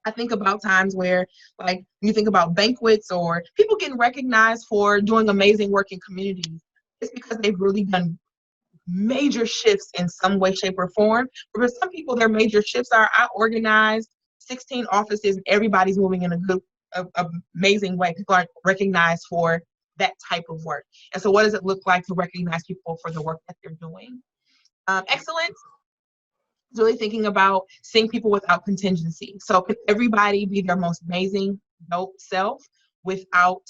I think about times where, like, you think about banquets or people getting recognized for doing amazing work in communities. It's because they've really done major shifts in some way, shape, or form. But for some people, their major shifts are, I organized 16 offices and everybody's moving in a good, amazing way. People aren't recognized for that type of work. And so what does it look like to recognize people for the work that they're doing? Excellence. Really thinking about seeing people without contingency. So can everybody be their most amazing, dope self without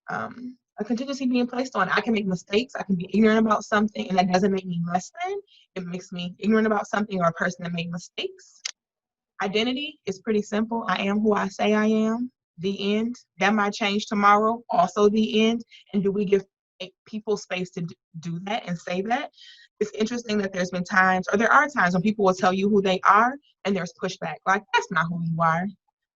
a contingency being placed on? I can make mistakes. I can be ignorant about something, and that doesn't make me less than. It makes me ignorant about something or a person that made mistakes. Identity is pretty simple. I am who I say I am. The end. That might change tomorrow. Also the end. And do we give people space to do that and say that? It's interesting that there's been times, or there are times when people will tell you who they are and there's pushback. Like, that's not who you are.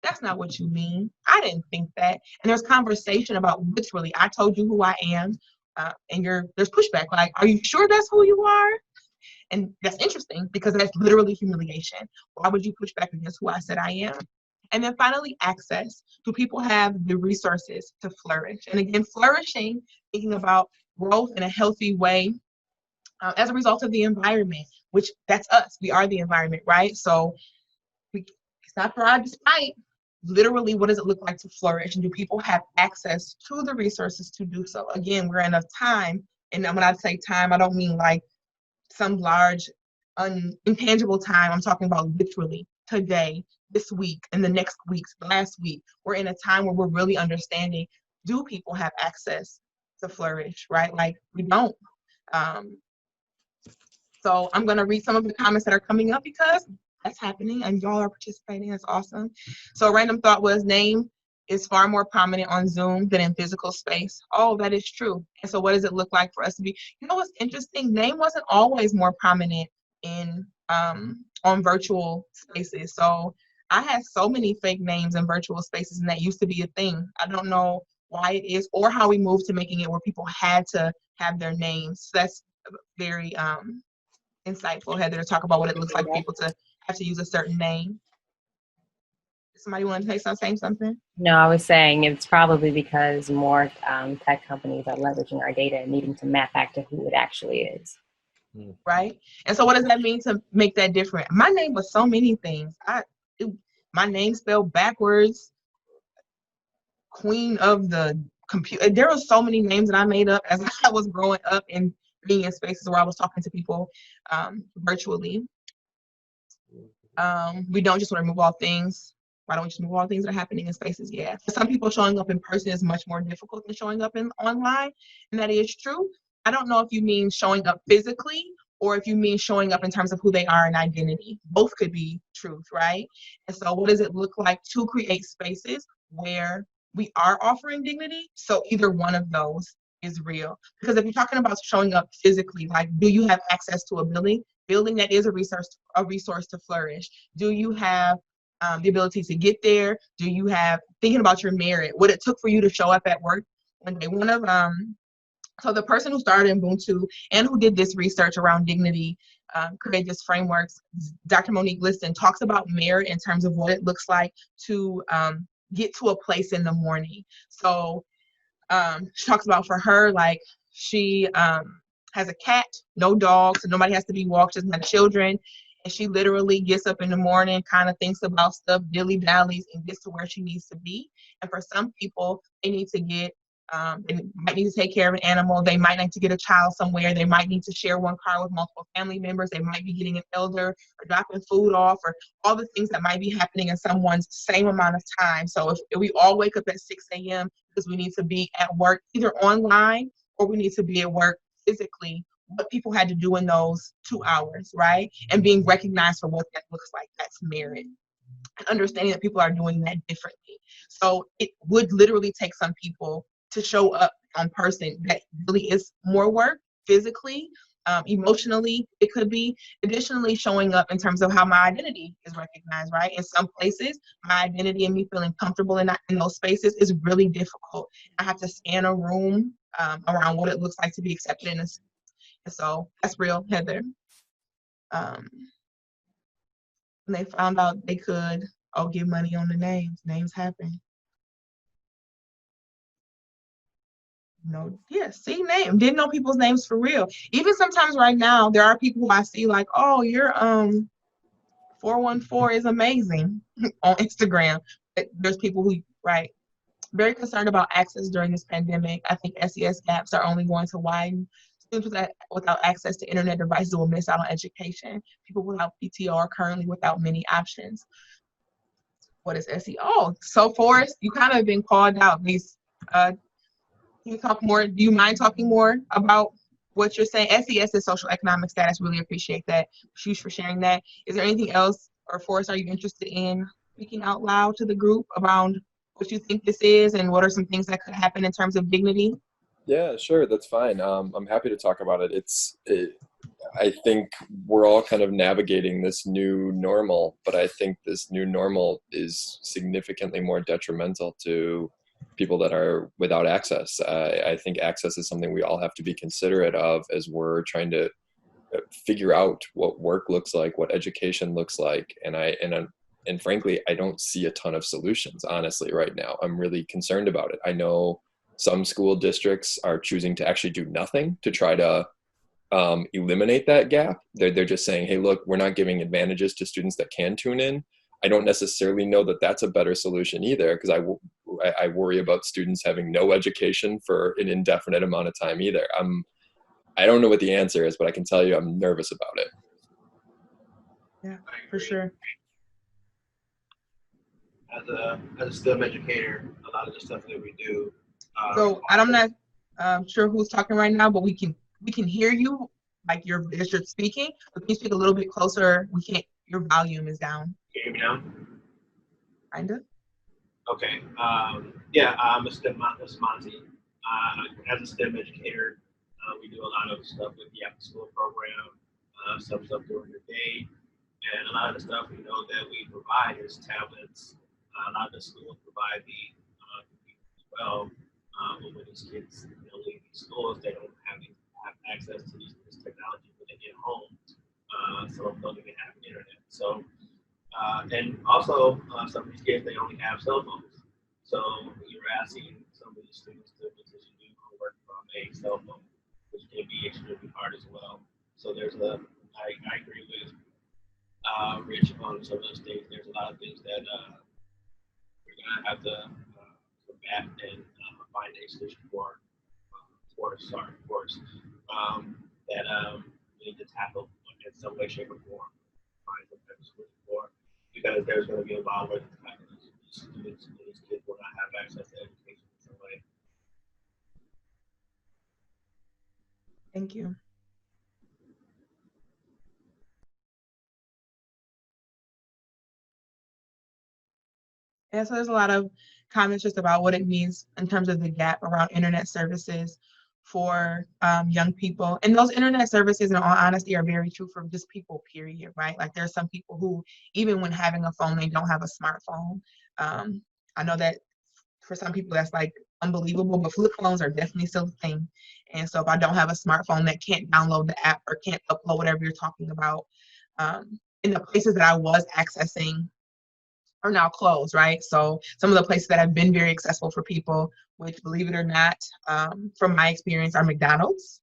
That's not what you mean. I didn't think that. And there's conversation about literally, I told you who I am, and there's pushback. Like, are you sure that's who you are? And that's interesting because that's literally humiliation. Why would you push back against who I said I am? And then finally, access. Do people have the resources to flourish? And again, flourishing, thinking about growth in a healthy way as a result of the environment, which that's us. We are the environment, right? So it's not thrive despite. Literally, what does it look like to flourish? And do people have access to the resources to do so? Again, we're in a time, and when I say time, I don't mean like some large, intangible time. I'm talking about literally today, this week, and the next week's, last week. We're in a time where we're really understanding, do people have access to flourish, right? Like, we don't. So I'm going to read some of the comments that are coming up because that's happening and y'all are participating. That's awesome. So a random thought was, name is far more prominent on Zoom than in physical space. Oh, that is true. And so what does it look like for us to be? You know what's interesting? Name wasn't always more prominent in on virtual spaces. So I had so many fake names in virtual spaces, and that used to be a thing. I don't know why it is or how we moved to making it where people had to have their names. So that's very insightful, Heather, to talk about what it looks like for people to have to use a certain name. Somebody want to say something? No, I was saying it's probably because more tech companies are leveraging our data and needing to map back to who it actually is. Right? And so what does that mean to make that different? My name was so many things. My name spelled backwards, queen of the computer. There were so many names that I made up as I was growing up and being in spaces where I was talking to people virtually. We don't just want to remove all things. Why don't we just remove all things that are happening in spaces? Yeah. For some people, showing up in person is much more difficult than showing up online. And that is true. I don't know if you mean showing up physically or if you mean showing up in terms of who they are and identity. Both could be truth, right? And so what does it look like to create spaces where we are offering dignity? So either one of those is real. Because if you're talking about showing up physically, like, do you have access to a building that is a resource to flourish? Do you have the ability to get there? Do you have, thinking about your merit, what it took for you to show up at work one day? So the person who started Ubuntu and who did this research around dignity, courageous frameworks, Dr. Monique Liston, talks about merit in terms of what it looks like to get to a place in the morning. So she talks about, for her, like, she has a cat, no dogs, so nobody has to be walked, just my children. And she literally gets up in the morning, kind of thinks about stuff, dilly-dallies, and gets to where she needs to be. And for some people, they need to get, they might need to take care of an animal. They might need to get a child somewhere. They might need to share one car with multiple family members. They might be getting an elder or dropping food off, or all the things that might be happening in someone's same amount of time. So if we all wake up at 6 a.m. because we need to be at work either online or we need to be at work physically, what people had to do in those 2 hours, right? And being recognized for what that looks like, that's merit. And understanding that people are doing that differently. So it would literally take some people to show up on person. That really is more work physically, emotionally, it could be. Additionally, showing up in terms of how my identity is recognized, right? In some places, my identity and me feeling comfortable in those spaces is really difficult. I have to scan a room around what it looks like to be accepted in a space. And so that's real, Heather. When they found out they could, give money on the names. Names happen. No, yeah, see, name. Didn't know people's names for real. Even sometimes right now, there are people who I see like, oh, your 414 is amazing on Instagram. But there's people who, right, very concerned about access during this pandemic. I think SES gaps are only going to widen. Students without access to internet devices will miss out on education. People without PTO are currently without many options. What is SEO? So Forrest, you kind of been called out. These, can you talk more? Do you mind talking more about what you're saying? SES is social economic status. Really appreciate that. Huge for sharing that. Is there anything else, or Forrest, are you interested in speaking out loud to the group around what you think this is and what are some things that could happen in terms of dignity? Yeah, sure, that's fine. I'm happy to talk about it. I think we're all kind of navigating this new normal, but I think this new normal is significantly more detrimental to people that are without access. I think access is something we all have to be considerate of as we're trying to figure out what work looks like, what education looks like, and frankly, I don't see a ton of solutions, honestly, right now. I'm really concerned about it. I know some school districts are choosing to actually do nothing to try to eliminate that gap. They're just saying, hey, look, we're not giving advantages to students that can tune in. I don't necessarily know that that's a better solution either, because I worry about students having no education for an indefinite amount of time either. I don't know what the answer is, but I can tell you I'm nervous about it. Yeah, for sure. As a STEM educator, a lot of the stuff that we do. So I'm not sure who's talking right now, but we can hear you, like you're speaking. But can you speak a little bit closer? We can't. Your volume is down. Can you hear me now? Kinda. Okay. Yeah, I'm a STEM Monty. As a STEM educator, we do a lot of stuff with the after school program, some stuff during the day, and a lot of the stuff we know that we provide is tablets. A lot of the schools provide the as well. But when these kids leave these schools, they don't have access to this technology when they get home. Some of them don't even have internet. So, and also some of these kids, they only have cell phones. So you're asking some of these students to potentially do homework from a cell phone, which can be extremely hard as well. So I agree with Rich on some of those things. There's a lot of things that we're gonna have to combat and find a solution for that we need to tackle in some way, shape, or form. Find some type of solution for, because there's going to be a lot where these students and these kids will not have access to education in some way. Thank you. Yeah, so there's a lot of comments just about what it means in terms of the gap around internet services for young people. And those internet services, in all honesty, are very true for just people, period, right? Like there's some people who, even when having a phone, they don't have a smartphone. I know that for some people that's like unbelievable, but flip phones are definitely still a thing. And so if I don't have a smartphone that can't download the app or can't upload whatever you're talking about, in the places that I was accessing are now closed, right? So some of the places that have been very accessible for people, which, believe it or not, from my experience, are McDonald's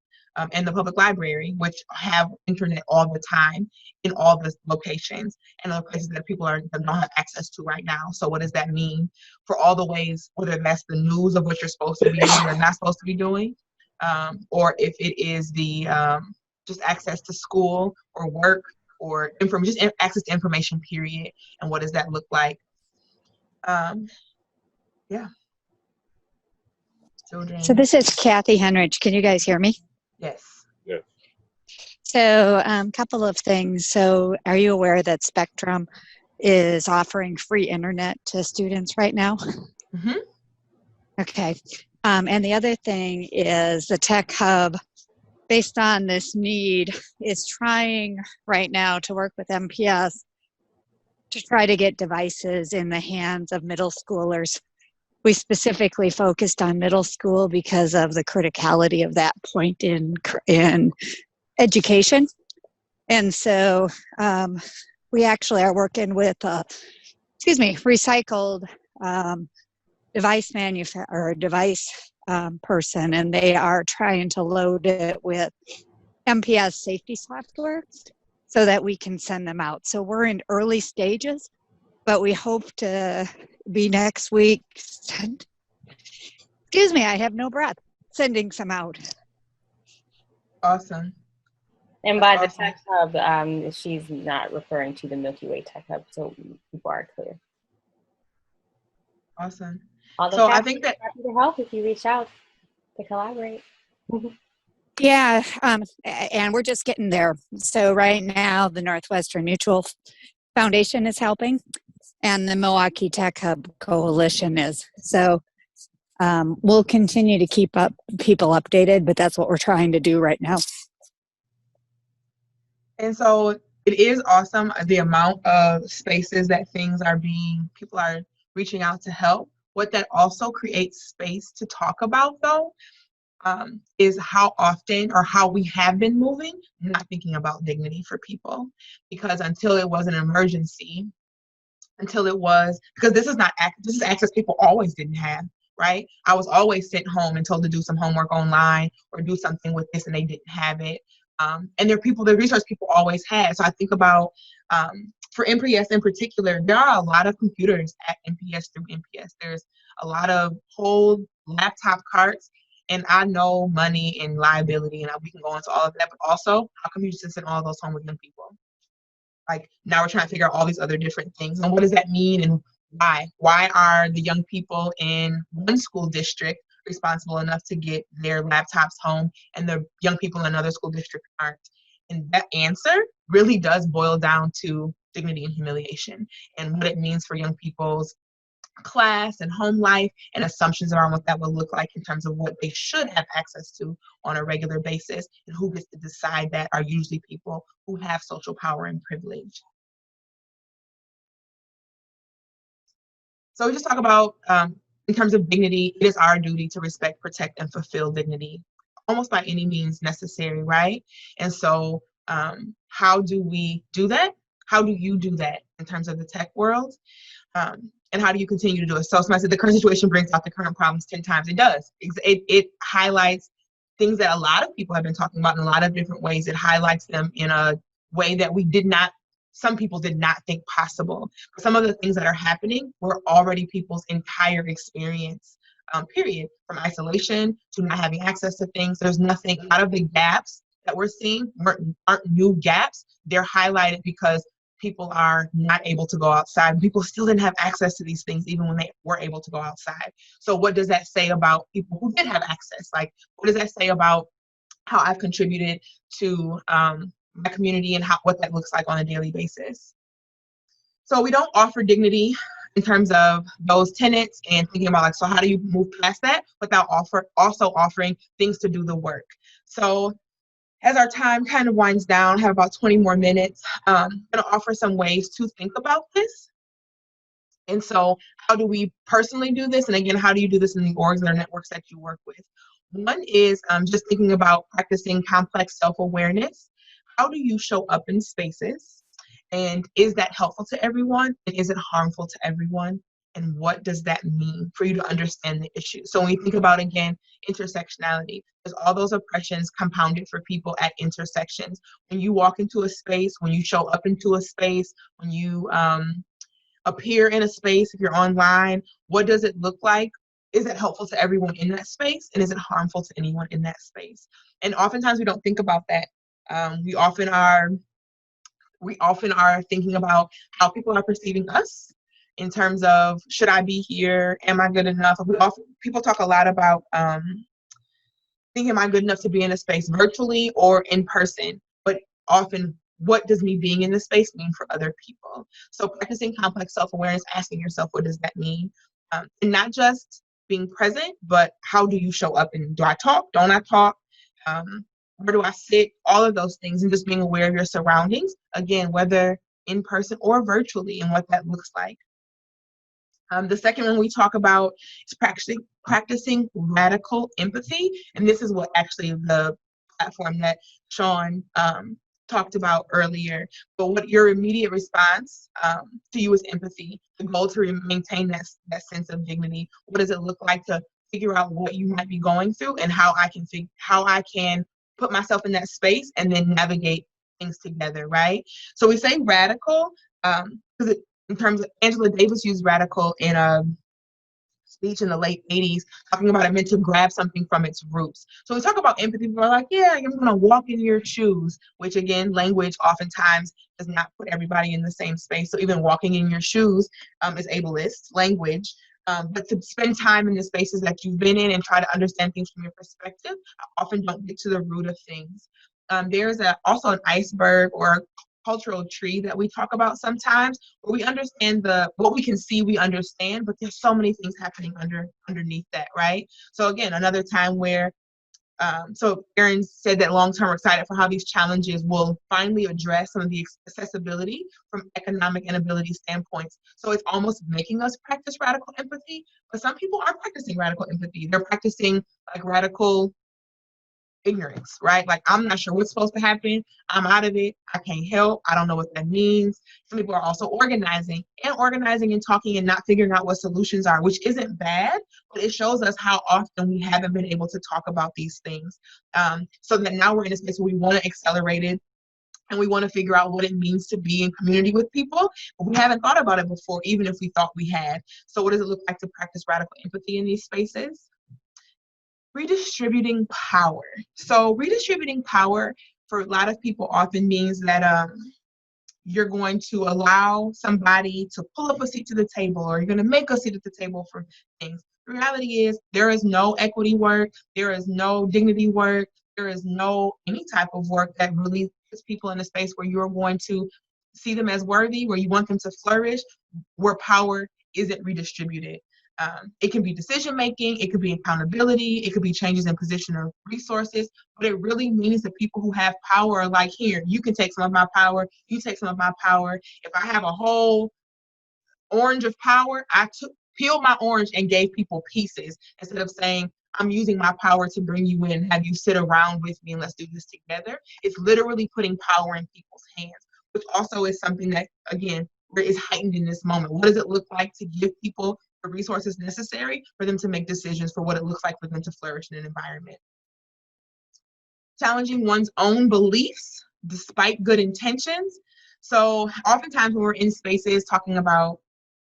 and the public library, which have internet all the time in all the locations, and other places that people don't have access to right now. So what does that mean for all the ways, whether that's the news of what you're supposed to be doing or not supposed to be doing, or if it is the just access to school or work, or just access to information, period. And what does that look like? Yeah. Children. So this is Kathy Henrich. Can you guys hear me? Yes. Yes. So couple of things. So are you aware that Spectrum is offering free internet to students right now? Mm-hmm. Okay. And the other thing is the Tech Hub, based on this need, is trying right now to work with MPS to try to get devices in the hands of middle schoolers. We specifically focused on middle school because of the criticality of that point in education. And so we actually are working with recycled device person, and they are trying to load it with MPS safety software so that we can send them out. So we're in early stages, but we hope to be next week. Excuse me, I have no breath. Sending some out. Awesome. And by That's the Tech Hub, she's not referring to the Milky Way Tech Hub, so people are clear. Awesome. Although So I think that happy to help if you reach out to collaborate. Yeah, and we're just getting there. So right now, the Northwestern Mutual Foundation is helping, and the Milwaukee Tech Hub Coalition is. So we'll continue to keep people updated, but that's what we're trying to do right now. And so it is awesome, the amount of spaces that people are reaching out to help. What that also creates space to talk about, though, is how often or how we have been moving, not thinking about dignity for people. Because until it was an emergency, because this is access people always didn't have, right? I was always sent home and told to do some homework online or do something with this, and they didn't have it. And the resource people always had. So I think about, for MPS in particular, there are a lot of computers at MPS through MPS. There's a lot of whole laptop carts, and I know money and liability, and we can go into all of that, but also, how come you just send all those home with young people? Like, now we're trying to figure out all these other different things, and what does that mean, and why? Why are the young people in one school district responsible enough to get their laptops home, and the young people in another school district aren't? And that answer really does boil down to dignity and humiliation, and what it means for young people's class and home life, and assumptions around what that will look like in terms of what they should have access to on a regular basis, and who gets to decide that are usually people who have social power and privilege. So we just talk about, in terms of dignity, it is our duty to respect, protect, and fulfill dignity, almost by any means necessary, right? And so how do we do that? How do you do that in terms of the tech world? And how do you continue to do it? So somebody said the current situation brings out the current problems 10 times. It does. It highlights things that a lot of people have been talking about in a lot of different ways. It highlights them in a way that some people did not think possible. Some of the things that are happening were already people's entire experience, period. From isolation to not having access to things. There's nothing, a lot of the gaps that we're seeing aren't new gaps. They're highlighted because people are not able to go outside. People still didn't have access to these things even when they were able to go outside. So what does that say about people who did have access? Like, what does that say about how I've contributed to my community and what that looks like on a daily basis? So we don't offer dignity in terms of those tenets and thinking about like, so how do you move past that without also offering things to do the work? So as our time kind of winds down, have about 20 more minutes, I'm going to offer some ways to think about this. And so how do we personally do this? And again, how do you do this in the orgs or networks that you work with? One is just thinking about practicing complex self-awareness. How do you show up in spaces? And is that helpful to everyone? And is it harmful to everyone? And what does that mean for you to understand the issue? So when we think about, again, intersectionality, there's all those oppressions compounded for people at intersections. When you walk into a space, when you show up into a space, when you appear in a space, if you're online, what does it look like? Is it helpful to everyone in that space? And is it harmful to anyone in that space? And oftentimes we don't think about that. We often are thinking about how people are perceiving us in terms of, should I be here? Am I good enough? People talk a lot about thinking, am I good enough to be in a space virtually or in person? But often, what does me being in this space mean for other people? So practicing complex self-awareness, asking yourself, what does that mean? And not just being present, but how do you show up? And do I talk? Don't I talk? Where do I sit? All of those things, and just being aware of your surroundings, again, whether in person or virtually, and what that looks like. The second one we talk about is practicing radical empathy. And this is what actually the platform that Sean talked about earlier. But what your immediate response to you is empathy. The goal to maintain that sense of dignity. What does it look like to figure out what you might be going through and how I can put myself in that space and then navigate things together, right? So we say radical because in terms of Angela Davis used radical in a speech in the late 80s, talking about it meant to grab something from its roots. So we talk about empathy, people are like, yeah, I'm going to walk in your shoes, which again, language oftentimes does not put everybody in the same space. So even walking in your shoes is ableist language. But to spend time in the spaces that you've been in and try to understand things from your perspective, I often don't get to the root of things. There's also an iceberg or cultural tree that we talk about sometimes, where we understand what we can see, we understand, but there's so many things happening underneath that, right? So again, another time where so Erin said that long-term, we're excited for how these challenges will finally address some of the accessibility from economic and ability standpoints. So it's almost making us practice radical empathy, but some people are practicing radical empathy. They're practicing like radical ignorance, right? Like, I'm not sure what's supposed to happen. I'm out of it. I can't help. I don't know what that means. Some people are also organizing and talking and not figuring out what solutions are, which isn't bad, but it shows us how often we haven't been able to talk about these things. So that now we're in a space where we want to accelerate it and we want to figure out what it means to be in community with people, but we haven't thought about it before, even if we thought we had. So what does it look like to practice radical empathy in these spaces? Redistributing power. So redistributing power for a lot of people often means that you're going to allow somebody to pull up a seat to the table, or you're going to make a seat at the table for things. The reality is there is no equity work, there is no dignity work, there is no any type of work that really puts people in a space where you're going to see them as worthy, where you want them to flourish, where power isn't redistributed. It can be decision making, it could be accountability, it could be changes in position of resources, but it really means that people who have power are like, here, you can take some of my power, you take some of my power. If I have a whole orange of power, peeled my orange and gave people pieces instead of saying, I'm using my power to bring you in, have you sit around with me and let's do this together. It's literally putting power in people's hands, which also is something that, again, is heightened in this moment. What does it look like to give people the resources necessary for them to make decisions for what it looks like for them to flourish in an environment? Challenging one's own beliefs despite good intentions. So oftentimes when we're in spaces talking about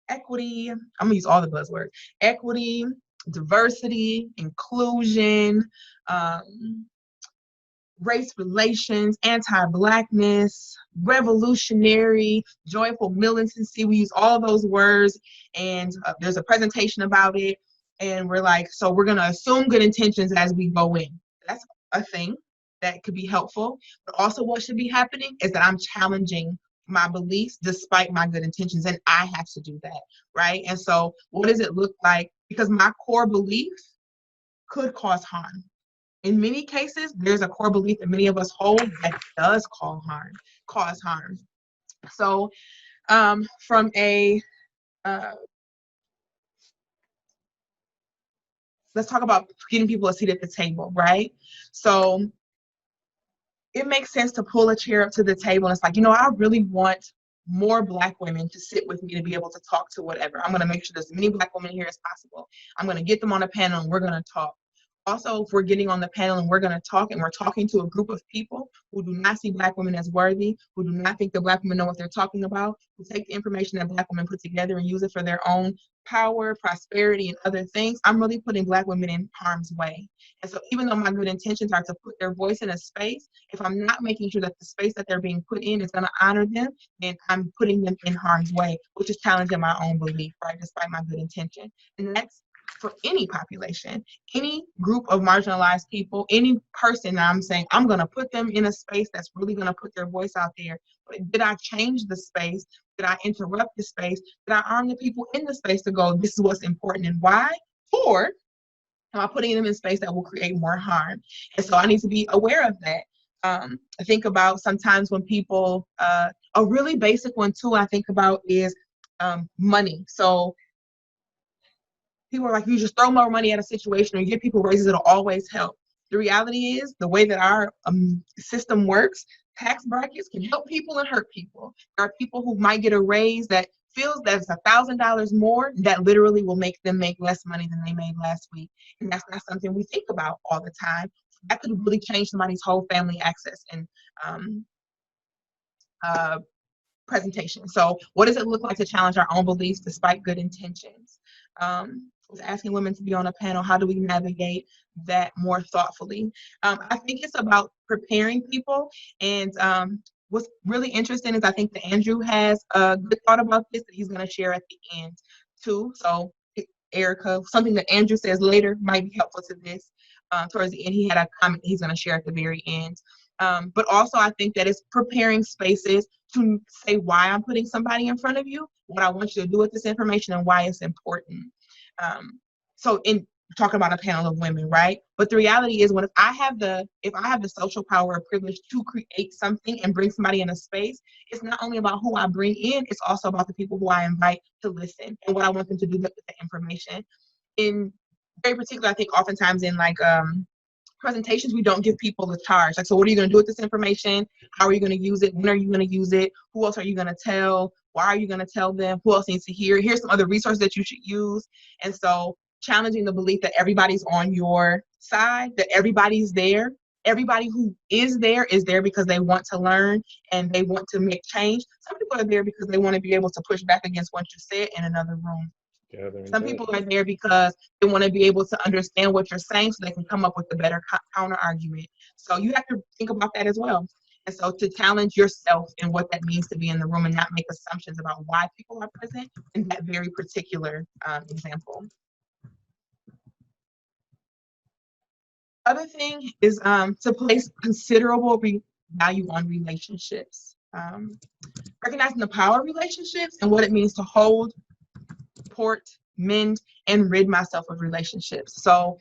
equity, I'm gonna use all the buzzwords, equity, diversity, inclusion, race relations, anti-Blackness, revolutionary, joyful militancy. We use all those words, and there's a presentation about it, and we're like, so we're gonna assume good intentions as we go in. That's a thing that could be helpful, but also what should be happening is that I'm challenging my beliefs despite my good intentions, and I have to do that, right? And so what does it look like? Because my core belief could cause harm. In many cases, there's a core belief that many of us hold that does cause harm. So from a let's talk about getting people a seat at the table, right? So it makes sense to pull a chair up to the table and it's like, I really want more Black women to sit with me to be able to talk to whatever. I'm going to make sure there's as many Black women here as possible. I'm going to get them on a panel and we're going to talk. Also, if we're getting on the panel and we're going to talk and we're talking to a group of people who do not see Black women as worthy, who do not think that Black women know what they're talking about, who take the information that Black women put together and use it for their own power, prosperity, and other things, I'm really putting Black women in harm's way. And so even though my good intentions are to put their voice in a space, if I'm not making sure that the space that they're being put in is going to honor them, then I'm putting them in harm's way, which is challenging my own belief, right, despite my good intention. And that's for any population, any group of marginalized people, any person that I'm saying, I'm going to put them in a space that's really going to put their voice out there. But did I change the space? Did I interrupt the space? Did I arm the people in the space to go, this is what's important and why? Or am I putting them in space that will create more harm? And so I need to be aware of that. I think about sometimes when people, a really basic one too, I think about is money. So people are like, you just throw more money at a situation or you give people raises, it'll always help. The reality is the way that our system works, tax brackets can help people and hurt people. There are people who might get a raise that feels that it's $1,000 more that literally will make them make less money than they made last week. And that's not something we think about all the time. That could really change somebody's whole family access and presentation. So what does it look like to challenge our own beliefs despite good intentions? Was asking women to be on a panel, how do we navigate that more thoughtfully? I think it's about preparing people. And what's really interesting is I think that Andrew has a good thought about this that he's going to share at the end too. So Erica, something that Andrew says later might be helpful to this. Towards the end, he had a comment he's going to share at the very end. But also I think that it's preparing spaces to say why I'm putting somebody in front of you, what I want you to do with this information and why it's important. So in talking about a panel of women, right? But the reality is if I have the social power or privilege to create something and bring somebody in a space, it's not only about who I bring in, it's also about the people who I invite to listen and what I want them to do with the information. In very particular, I think oftentimes in presentations, we don't give people a charge. Like, so what are you going to do with this information? How are you going to use it? When are you going to use it? Who else are you going to tell? Why are you going to tell them? Who else needs to hear? Here's some other resources that you should use. And so challenging the belief that everybody's on your side, that everybody's there. Everybody who is there because they want to learn and they want to make change. Some people are there because they want to be able to push back against what you said in another room. Some people are there because they want to be able to understand what you're saying so they can come up with a better counter argument. So you have to think about that as well. And so to challenge yourself and what that means to be in the room and not make assumptions about why people are present in that very particular example. Other thing is to place considerable value on relationships. Recognizing the power of relationships and what it means to hold, support, mend, and rid myself of relationships. So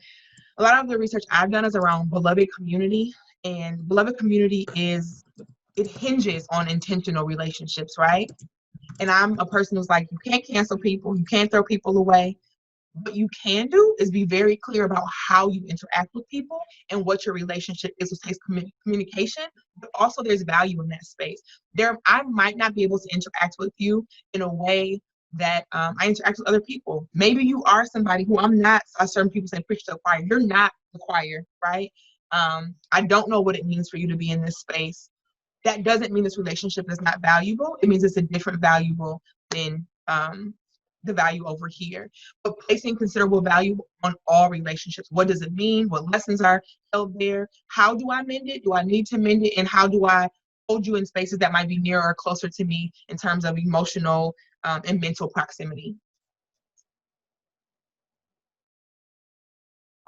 a lot of the research I've done is around beloved community, and beloved community it hinges on intentional relationships, right? And I'm a person who's like, you can't cancel people, you can't throw people away. What you can do is be very clear about how you interact with people and what your relationship is, which takes communication, but also there's value in that space. I might not be able to interact with you in a way that I interact with other people. Maybe you are somebody who I'm not. Certain people say preach to the choir. You're not the choir, right? I don't know what it means for you to be in this space. That doesn't mean this relationship is not valuable. It means it's a different valuable than the value over here. But placing considerable value on all relationships. What does it mean? What lessons are held there? How do I mend it? Do I need to mend it? And how do I hold you in spaces that might be nearer or closer to me in terms of emotional and mental proximity?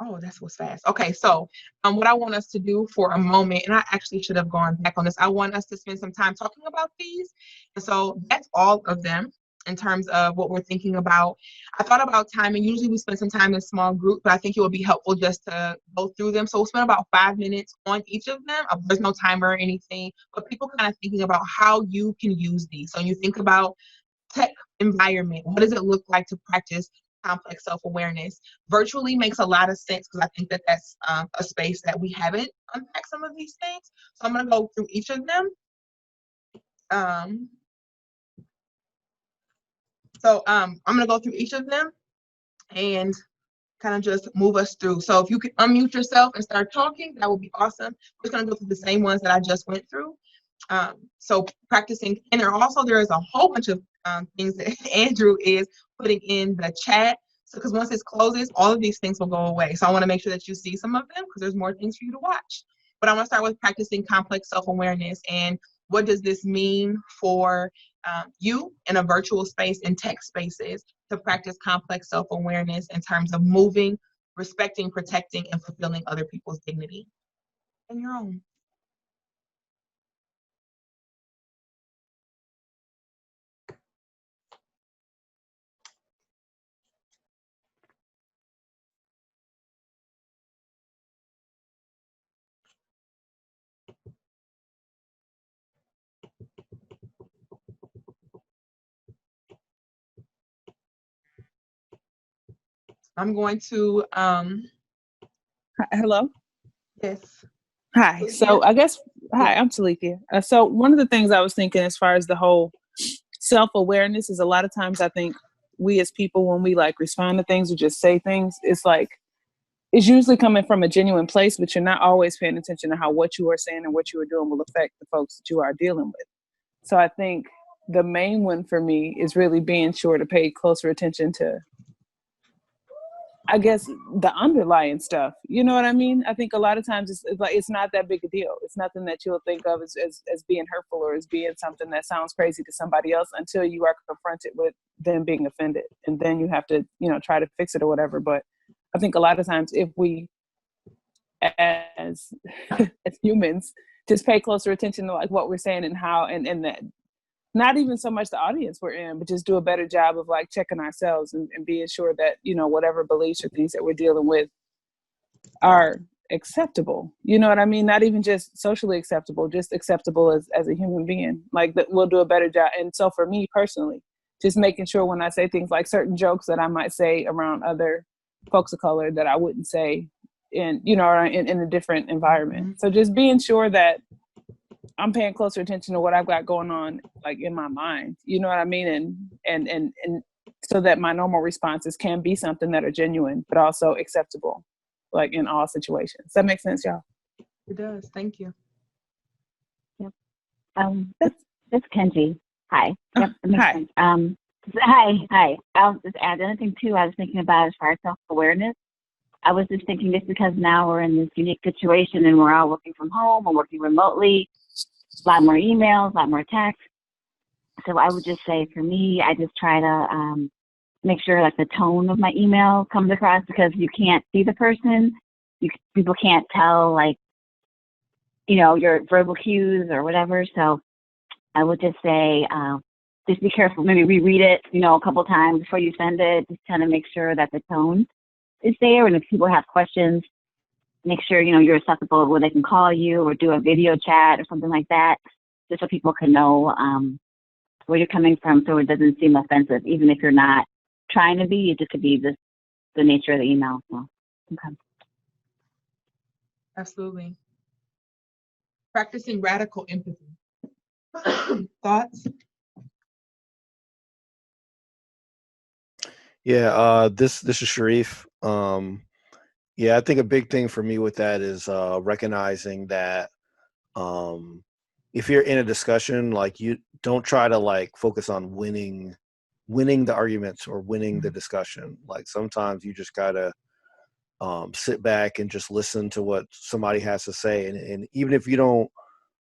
Oh, that's what's fast. Okay, so what I want us to do for a moment, and I actually should have gone back on this. I want us to spend some time talking about these. And so that's all of them in terms of what we're thinking about. I thought about time, and usually we spend some time in small groups, but I think it would be helpful just to go through them. So we'll spend about 5 minutes on each of them. There's no timer or anything, but people kind of thinking about how you can use these. So you think about tech environment. What does it look like to practice complex self-awareness? Virtually makes a lot of sense because I think that that's a space that we haven't unpacked some of these things. So I'm going to go through each of them. I'm going to go through each of them and kind of just move us through. So if you could unmute yourself and start talking, that would be awesome. We're just going to go through the same ones that I just went through. So practicing, and there is a whole bunch of things that Andrew is putting in the chat. So because once this closes, all of these things will go away. So I want to make sure that you see some of them because there's more things for you to watch. But I want to start with practicing complex self-awareness and what does this mean for you in a virtual space and tech spaces to practice complex self-awareness in terms of moving, respecting, protecting, and fulfilling other people's dignity and your own. I'm going to Hello. yes. Hi. So I guess hi, I'm Talika. So one of the things I was thinking as far as the whole self-awareness is a lot of times I think we as people, when we like respond to things or just say things, it's like it's usually coming from a genuine place, but you're not always paying attention to how what you are saying and what you are doing will affect the folks that you are dealing with. So I think the main one for me is really being sure to pay closer attention to, I guess, the underlying stuff. You know what I mean? I think a lot of times it's like it's not that big a deal. It's nothing that you'll think of as being hurtful or as being something that sounds crazy to somebody else until you are confronted with them being offended. And then you have to, try to fix it or whatever. But I think a lot of times if we as as humans just pay closer attention to like what we're saying and how and that not even so much the audience we're in, but just do a better job of like checking ourselves and being sure that, whatever beliefs or things that we're dealing with are acceptable. You know what I mean? Not even just socially acceptable, just acceptable as a human being. Like that we'll do a better job. And so for me personally, just making sure when I say things like certain jokes that I might say around other folks of color that I wouldn't say in a different environment. Mm-hmm. So just being sure that I'm paying closer attention to what I've got going on, like in my mind, you know what I mean? And so that my normal responses can be something that are genuine, but also acceptable, like in all situations. Does that make sense, y'all? It does. Thank you. Yep. That's Kenji. Hi. Yep. Hi. Sense. Hi. I'll just add anything too. I was thinking about as far as self-awareness. I was just thinking just because now we're in this unique situation and we're all working from home or working remotely, a lot more emails, a lot more text. So I would just say for me, I just try to make sure like the tone of my email comes across because you can't see the person. People can't tell like, your verbal cues or whatever. So I would just say, just be careful. Maybe reread it, a couple times before you send it. Just kind of make sure that the tone is there. And if people have questions, make sure, you're accessible where they can call you or do a video chat or something like that, just so people can know where you're coming from so it doesn't seem offensive, even if you're not trying to be. It just could be the nature of the email. So, okay. Absolutely. Practicing radical empathy. Thoughts? Yeah, this is Sharif. Yeah, I think a big thing for me with that is recognizing that if you're in a discussion, like you don't try to like focus on winning the arguments or winning the discussion. Like sometimes you just gotta sit back and just listen to what somebody has to say, and even if you don't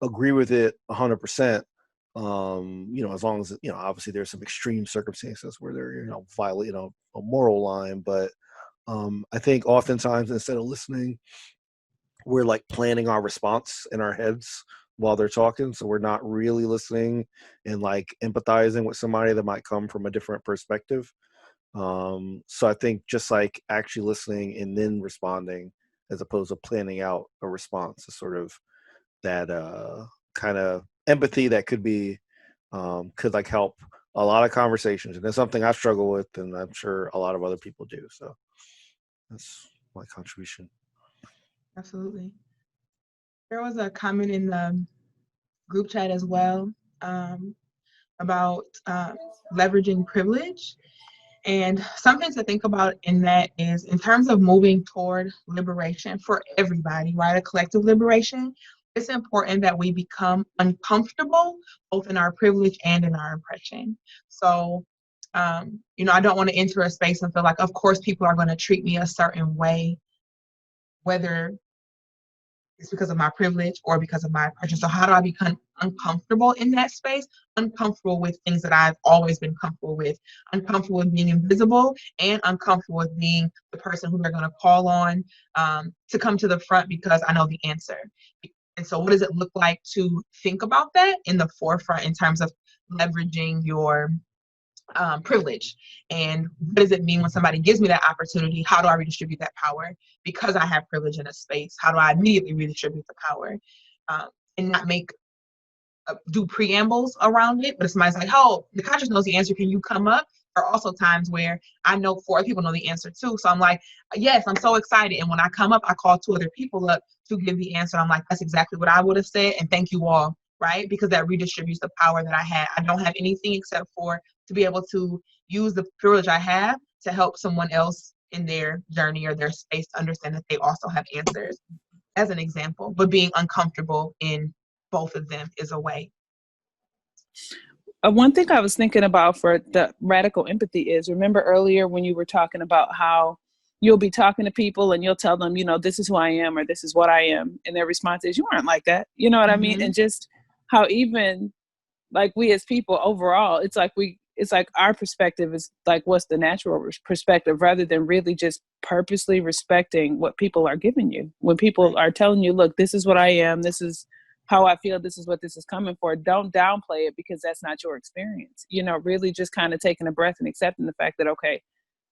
agree with it 100%, as long as obviously there's some extreme circumstances where they're violate a moral line, but I think oftentimes instead of listening, we're like planning our response in our heads while they're talking. So we're not really listening and like empathizing with somebody that might come from a different perspective. So I think just like actually listening and then responding as opposed to planning out a response is sort of that kind of empathy that could like help a lot of conversations. And it's something I struggle with, and I'm sure a lot of other people do. So that's my contribution. Absolutely. There was a comment in the group chat as well about leveraging privilege. And something to think about in that is in terms of moving toward liberation for everybody, right? A collective liberation, it's important that we become uncomfortable both in our privilege and in our oppression. So, I don't want to enter a space and feel like, of course, people are going to treat me a certain way, whether it's because of my privilege or because of my oppression. So how do I become uncomfortable in that space? Uncomfortable with things that I've always been comfortable with. Uncomfortable with being invisible, and uncomfortable with being the person who they're going to call on to come to the front because I know the answer. And so what does it look like to think about that in the forefront in terms of leveraging your privilege? And what does it mean when somebody gives me that opportunity? How do I redistribute that power? Because I have privilege in a space, how do I immediately redistribute the power? And not do preambles around it, but if somebody's like, oh, the conscious knows the answer, can you come up? There are also times where I know 4 other people know the answer too. So I'm like, yes, I'm so excited. And when I come up, I call 2 other people up to give the answer. I'm like, that's exactly what I would have said. And thank you all, right? Because that redistributes the power that I had. I don't have anything except for to be able to use the privilege I have to help someone else in their journey or their space to understand that they also have answers, as an example. But being uncomfortable in both of them is a way. One thing I was thinking about for the radical empathy is, remember earlier when you were talking about how you'll be talking to people and you'll tell them, this is who I am or this is what I am. And their response is, you aren't like that. You know what I mean? And just how even like we as people overall, it's like our perspective is like, what's the natural perspective, rather than really just purposely respecting what people are giving you. When people are telling you, look, this is what I am, this is how I feel, this is what this is coming for, don't downplay it because that's not your experience. Really just kind of taking a breath and accepting the fact that, okay,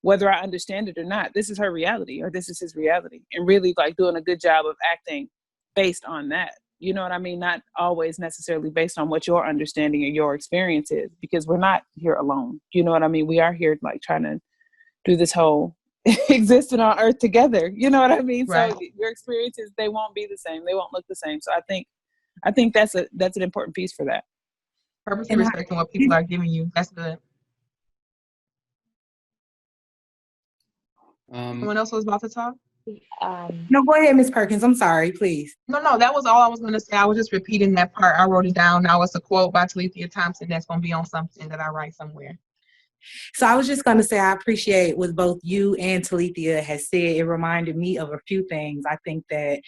whether I understand it or not, this is her reality or this is his reality, and really like doing a good job of acting based on that. You know what I mean? Not always necessarily based on what your understanding or your experience is, because we're not here alone. You know what I mean? We are here like trying to do this whole existing on earth together. You know what I mean? Right. So your experiences, they won't be the same. They won't look the same. So I think that's an important piece for that. Purposely respecting what people are giving you. That's good. Someone else was about to talk? No, go ahead, Ms. Perkins. I'm sorry, please. No, that was all I was going to say. I was just repeating that part. I wrote it down. Now it's a quote by Talithia Thompson that's going to be on something that I write somewhere. So I was just going to say, I appreciate what both you and Talithia has said. It reminded me of a few things. I think that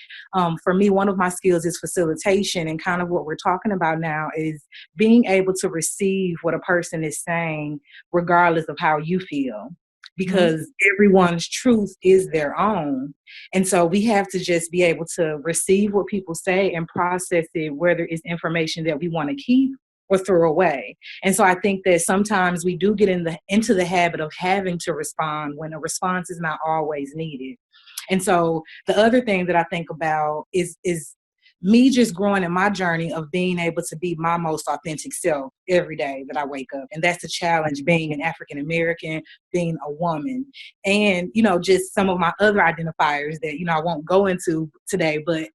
for me, one of my skills is facilitation, and kind of what we're talking about now is being able to receive what a person is saying, regardless of how you feel. Because everyone's truth is their own. And so we have to just be able to receive what people say and process it, whether it's information that we want to keep or throw away. And so I think that sometimes we do get into the habit of having to respond when a response is not always needed. And so the other thing that I think about is me just growing in my journey of being able to be my most authentic self every day that I wake up. And that's the challenge, being an African American, being a woman, and, just some of my other identifiers that, I won't go into today, but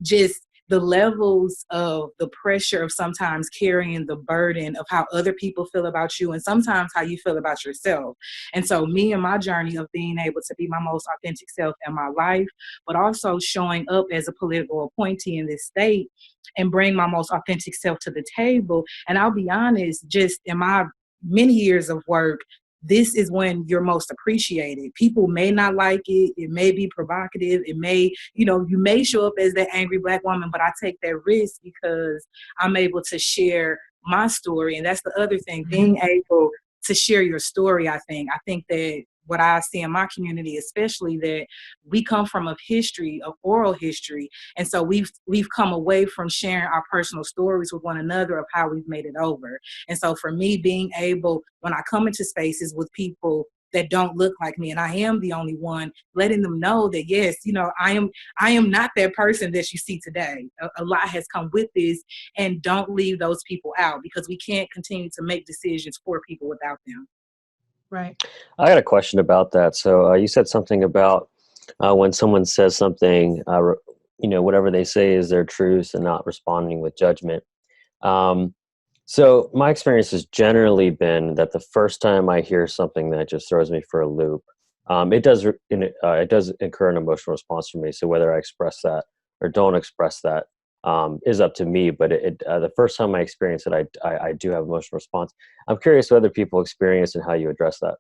just the levels of the pressure of sometimes carrying the burden of how other people feel about you and sometimes how you feel about yourself. And so me and my journey of being able to be my most authentic self in my life, but also showing up as a political appointee in this state and bring my most authentic self to the table. And I'll be honest, just in my many years of work, this is when you're most appreciated. People may not like it. It may be provocative. It may, you may show up as that angry Black woman, but I take that risk because I'm able to share my story. And that's the other thing, being able to share your story. I think that what I see in my community, especially, that we come from a history of oral history. And so we've come away from sharing our personal stories with one another of how we've made it over. And so for me, being able, when I come into spaces with people that don't look like me, and I am the only one, letting them know that, yes, you know, I am not that person that you see today. A lot has come with this, and don't leave those people out, because we can't continue to make decisions for people without them. Right. I got a question about that. So you said something about when someone says something, you know, whatever they say is their truth and not responding with judgment. So my experience has generally been that the first time I hear something that just throws me for a loop, it does incur an emotional response from me. So whether I express that or don't express that is up to me. But the first time I experience it, I do have emotional response. I'm curious what other people experience and how you address that.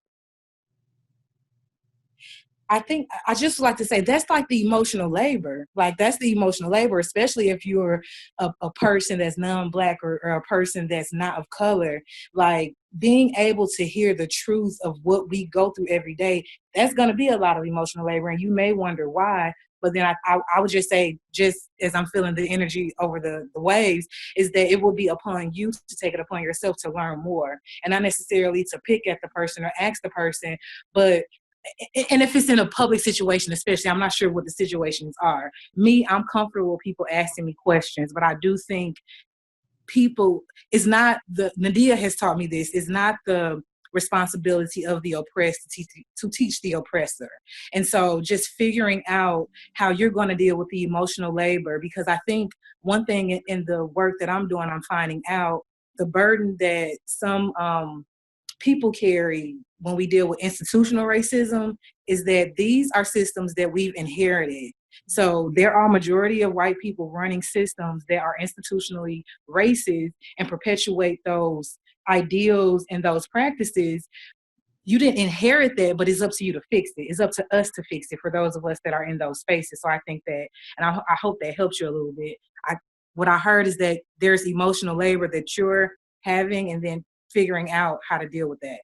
I think I just like to say that's like the emotional labor. Like, that's the emotional labor, especially if you're a person that's non-Black or a person that's not of color. Like, being able to hear the truth of what we go through every day, that's going to be a lot of emotional labor. And you may wonder why. But then I would just say, just as I'm feeling the energy over the waves, is that it will be upon you to take it upon yourself to learn more, and not necessarily to pick at the person or ask the person, but and if it's in a public situation, especially, I'm not sure what the situations are. Me, I'm comfortable with people asking me questions, but I do think people, it's not Nadia has taught me this, it's not the responsibility of the oppressed to teach the oppressor. And so just figuring out how you're going to deal with the emotional labor, because I think one thing in the work that I'm doing, I'm finding out the burden that some people carry when we deal with institutional racism is that these are systems that we've inherited. So there are a majority of white people running systems that are institutionally racist and perpetuate those ideals and those practices. You didn't inherit that, but it's up to you to fix it. It's up to us to fix it for those of us that are in those spaces. So I think that, and I hope that helps you a little bit. What I heard is that there's emotional labor that you're having, and then figuring out how to deal with that.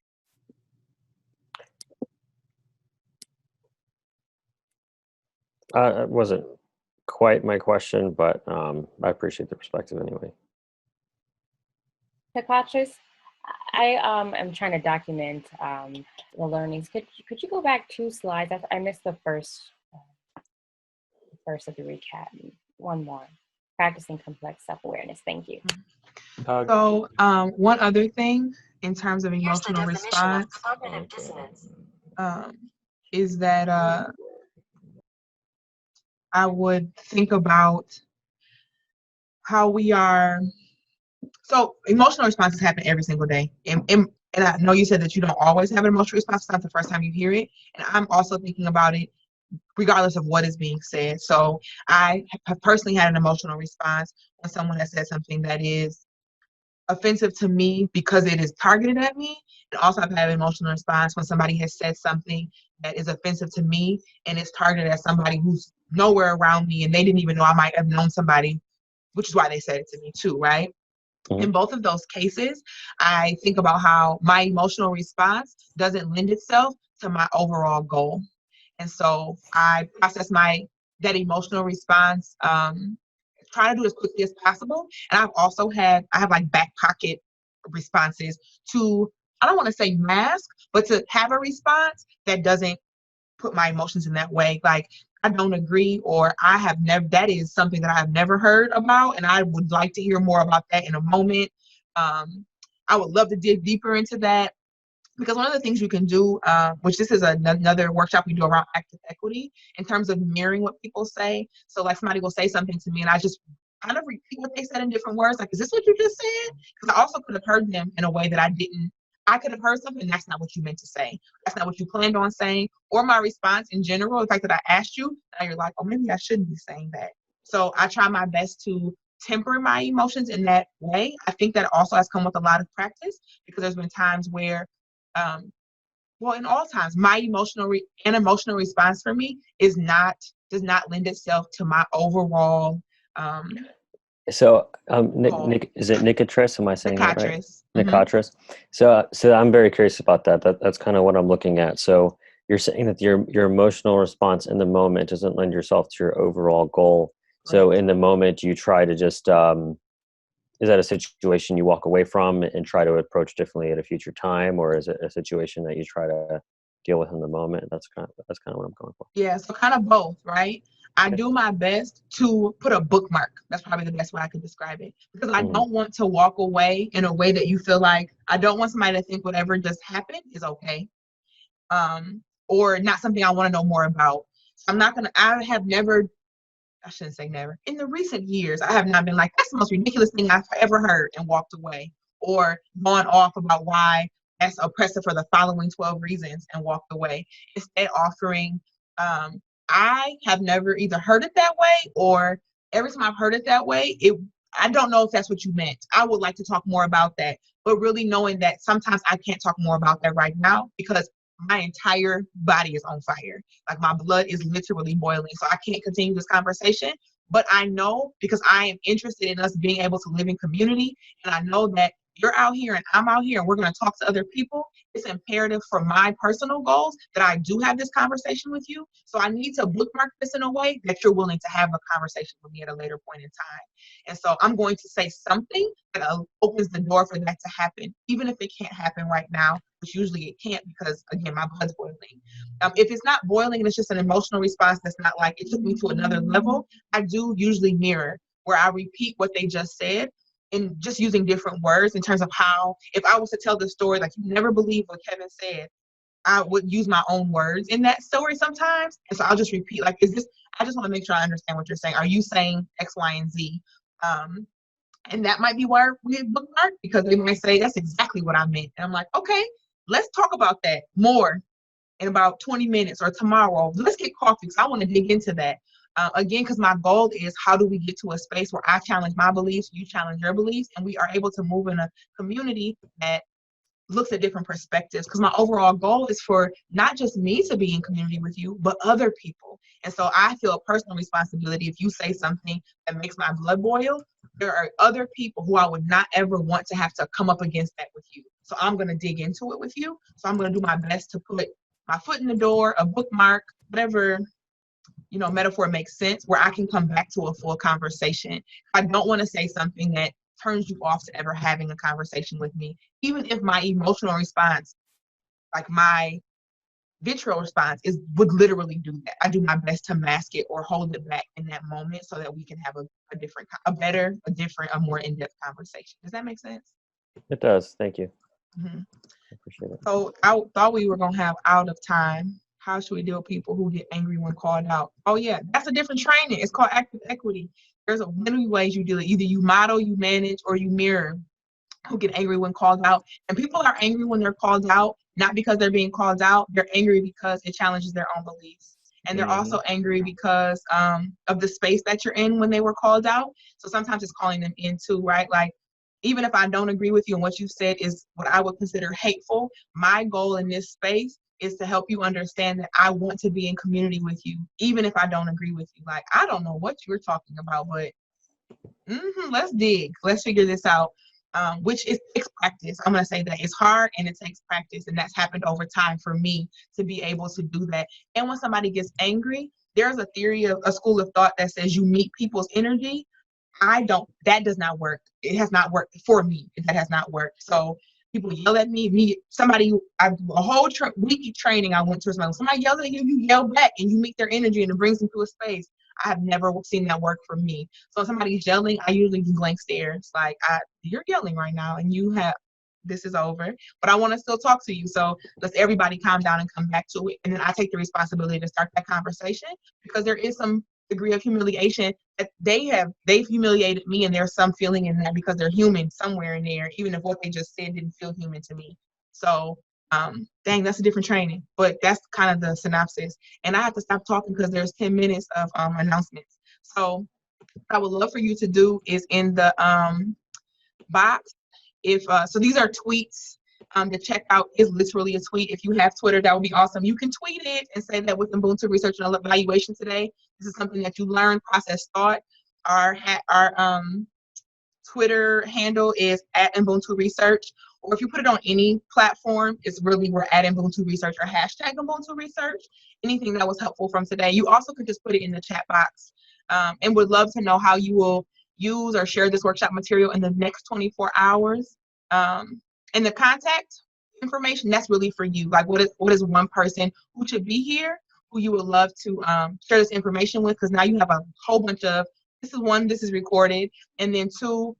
It wasn't quite my question, but I appreciate the perspective anyway. Nikotris, I am trying to document the learnings. Could you go back 2 slides? I missed the first of the recap. One more. Practicing complex self-awareness. Thank you. So one other thing in terms of emotional response is that I would think about how we are. So emotional responses happen every single day. And I know you said that you don't always have an emotional response. It's not the first time you hear it. And I'm also thinking about it regardless of what is being said. So I have personally had an emotional response when someone has said something that is offensive to me because it is targeted at me. And also I've had an emotional response when somebody has said something that is offensive to me and it's targeted at somebody who's nowhere around me and they didn't even know I might have known somebody, which is why they said it to me too, right? Mm-hmm. In both of those cases, I think about how my emotional response doesn't lend itself to my overall goal. And so I process that emotional response, try to do as quickly as possible. And I have like back pocket responses to, I don't want to say mask, but to have a response that doesn't put my emotions in that way. Like, I don't agree, or that is something that I have never heard about, and I would like to hear more about that in a moment. I would love to dig deeper into that, because one of the things you can do, which this is another workshop we do around active equity, in terms of mirroring what people say. So like somebody will say something to me and I just kind of repeat what they said in different words. Like, is this what you just said? Because I also could have heard them in a way that I could have heard something, that's not what you meant to say. That's not what you planned on saying. Or my response in general, the fact that I asked you, now you're like, oh, maybe I shouldn't be saying that. So I try my best to temper my emotions in that way. I think that also has come with a lot of practice, because there's been times where, in all times, my emotional response for me does not lend itself to my overall. So, Nick, is it Nikotris? Am I saying that right? Nikotris. Mm-hmm. Nikotris. So I'm very curious about that. That's kind of what I'm looking at. So you're saying that your emotional response in the moment doesn't lend yourself to your overall goal. So in the moment, you try to just, is that a situation you walk away from and try to approach differently at a future time, or is it a situation that you try to deal with in the moment? That's kind of what I'm going for. Yeah, so kind of both, right? I do my best to put a bookmark. That's probably the best way I could describe it, because I don't want to walk away in a way that you feel like, I don't want somebody to think whatever just happened is okay, or not something I want to know more about. So I have never, I shouldn't say never, in the recent years, I have not been like, that's the most ridiculous thing I've ever heard, and walked away, or gone off about why that's oppressive for the following 12 reasons and walked away. Instead, offering, I have never either heard it that way, or every time I've heard it that way, I don't know if that's what you meant. I would like to talk more about that, but really knowing that sometimes I can't talk more about that right now because my entire body is on fire. Like my blood is literally boiling. So I can't continue this conversation. But I know, because I am interested in us being able to live in community, and I know that you're out here and I'm out here and we're going to talk to other people, it's imperative for my personal goals that I do have this conversation with you. So I need to bookmark this in a way that you're willing to have a conversation with me at a later point in time. And so I'm going to say something that opens the door for that to happen, even if it can't happen right now, which usually it can't, because again, my blood's boiling. If it's not boiling and it's just an emotional response that's not like it took me to another level, I do usually mirror, where I repeat what they just said, and just using different words in terms of how, if I was to tell the story, like, you never believe what Kevin said, I would use my own words in that story sometimes. And so I'll just repeat, like, I just want to make sure I understand what you're saying. Are you saying X, Y, and Z? And that might be why we bookmark, because they might say, that's exactly what I meant. And I'm like, okay, let's talk about that more in about 20 minutes or tomorrow. Let's get coffee, because I want to dig into that. Again, because my goal is, how do we get to a space where I challenge my beliefs, you challenge your beliefs, and we are able to move in a community that looks at different perspectives. Because my overall goal is for not just me to be in community with you, but other people. And so I feel a personal responsibility. If you say something that makes my blood boil, there are other people who I would not ever want to have to come up against that with you. So I'm going to dig into it with you. So I'm going to do my best to put my foot in the door, a bookmark, whatever, metaphor makes sense, where I can come back to a full conversation. I don't want to say something that turns you off to ever having a conversation with me, even if my emotional response, like my vitriol response, would literally do that. I do my best to mask it or hold it back in that moment so that we can have a more in-depth conversation. Does that make sense? It does. Thank you. Mm-hmm. I appreciate it. So I thought we were going to have out of time. How should we deal with people who get angry when called out? Oh yeah, that's a different training. It's called active equity. There's many ways you do it. Either you model, you manage, or you mirror who get angry when called out. And people are angry when they're called out, not because they're being called out. They're angry because it challenges their own beliefs. And they're also angry because of the space that you're in when they were called out. So sometimes it's calling them in too, right? Like, even if I don't agree with you and what you said is what I would consider hateful, my goal in this space is to help you understand that I want to be in community with you, even if I don't agree with you. Like, I don't know what you're talking about, but let's dig. Let's figure this out, which takes practice. I'm going to say that it's hard and it takes practice, and that's happened over time for me to be able to do that. And when somebody gets angry, there's a theory of a school of thought that says you meet people's energy. That does not work. It has not worked for me. That has not worked. So people yell at me, a whole week training I went to, somebody yells at you, you yell back and you meet their energy and it brings them to a space. I have never seen that work for me. So if somebody's yelling, I usually do blank stares. Like, you're yelling right now and this is over, but I want to still talk to you. So let's everybody calm down and come back to it. And then I take the responsibility to start that conversation, because there is some degree of humiliation that they've humiliated me, and there's some feeling in that because they're human somewhere in there, even if what they just said didn't feel human to me. So dang, that's a different training, but that's kind of the synopsis. And I have to stop talking because there's 10 minutes of announcements. So what I would love for you to do is in the box, so these are tweets. The checkout is literally a tweet. If you have Twitter, that would be awesome. You can tweet it and say that with Ubuntu Research and Evaluation today, this is something that you learned, process, thought. Our Twitter handle is @Ubuntu Research, or if you put it on any platform, it's really, we're at Ubuntu Research or hashtag Ubuntu Research. Anything that was helpful from today. You also could just put it in the chat box, and would love to know how you will use or share this workshop material in the next 24 hours. And the contact information, that's really for you. Like, what is one person who should be here, who you would love to share this information with? Because now you have a whole bunch of, this is recorded, and then two,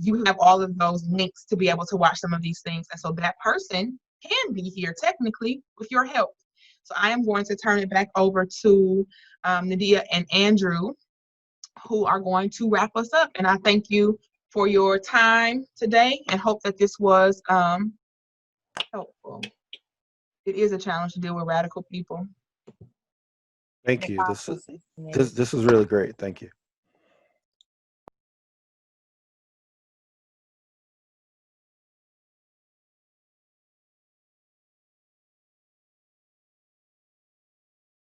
you have all of those links to be able to watch some of these things. And so that person can be here technically with your help. So I am going to turn it back over to Nadia and Andrew, who are going to wrap us up. And I thank you for your time today and hope that this was helpful. It is a challenge to deal with radical people. Thank you. This was really great. Thank you.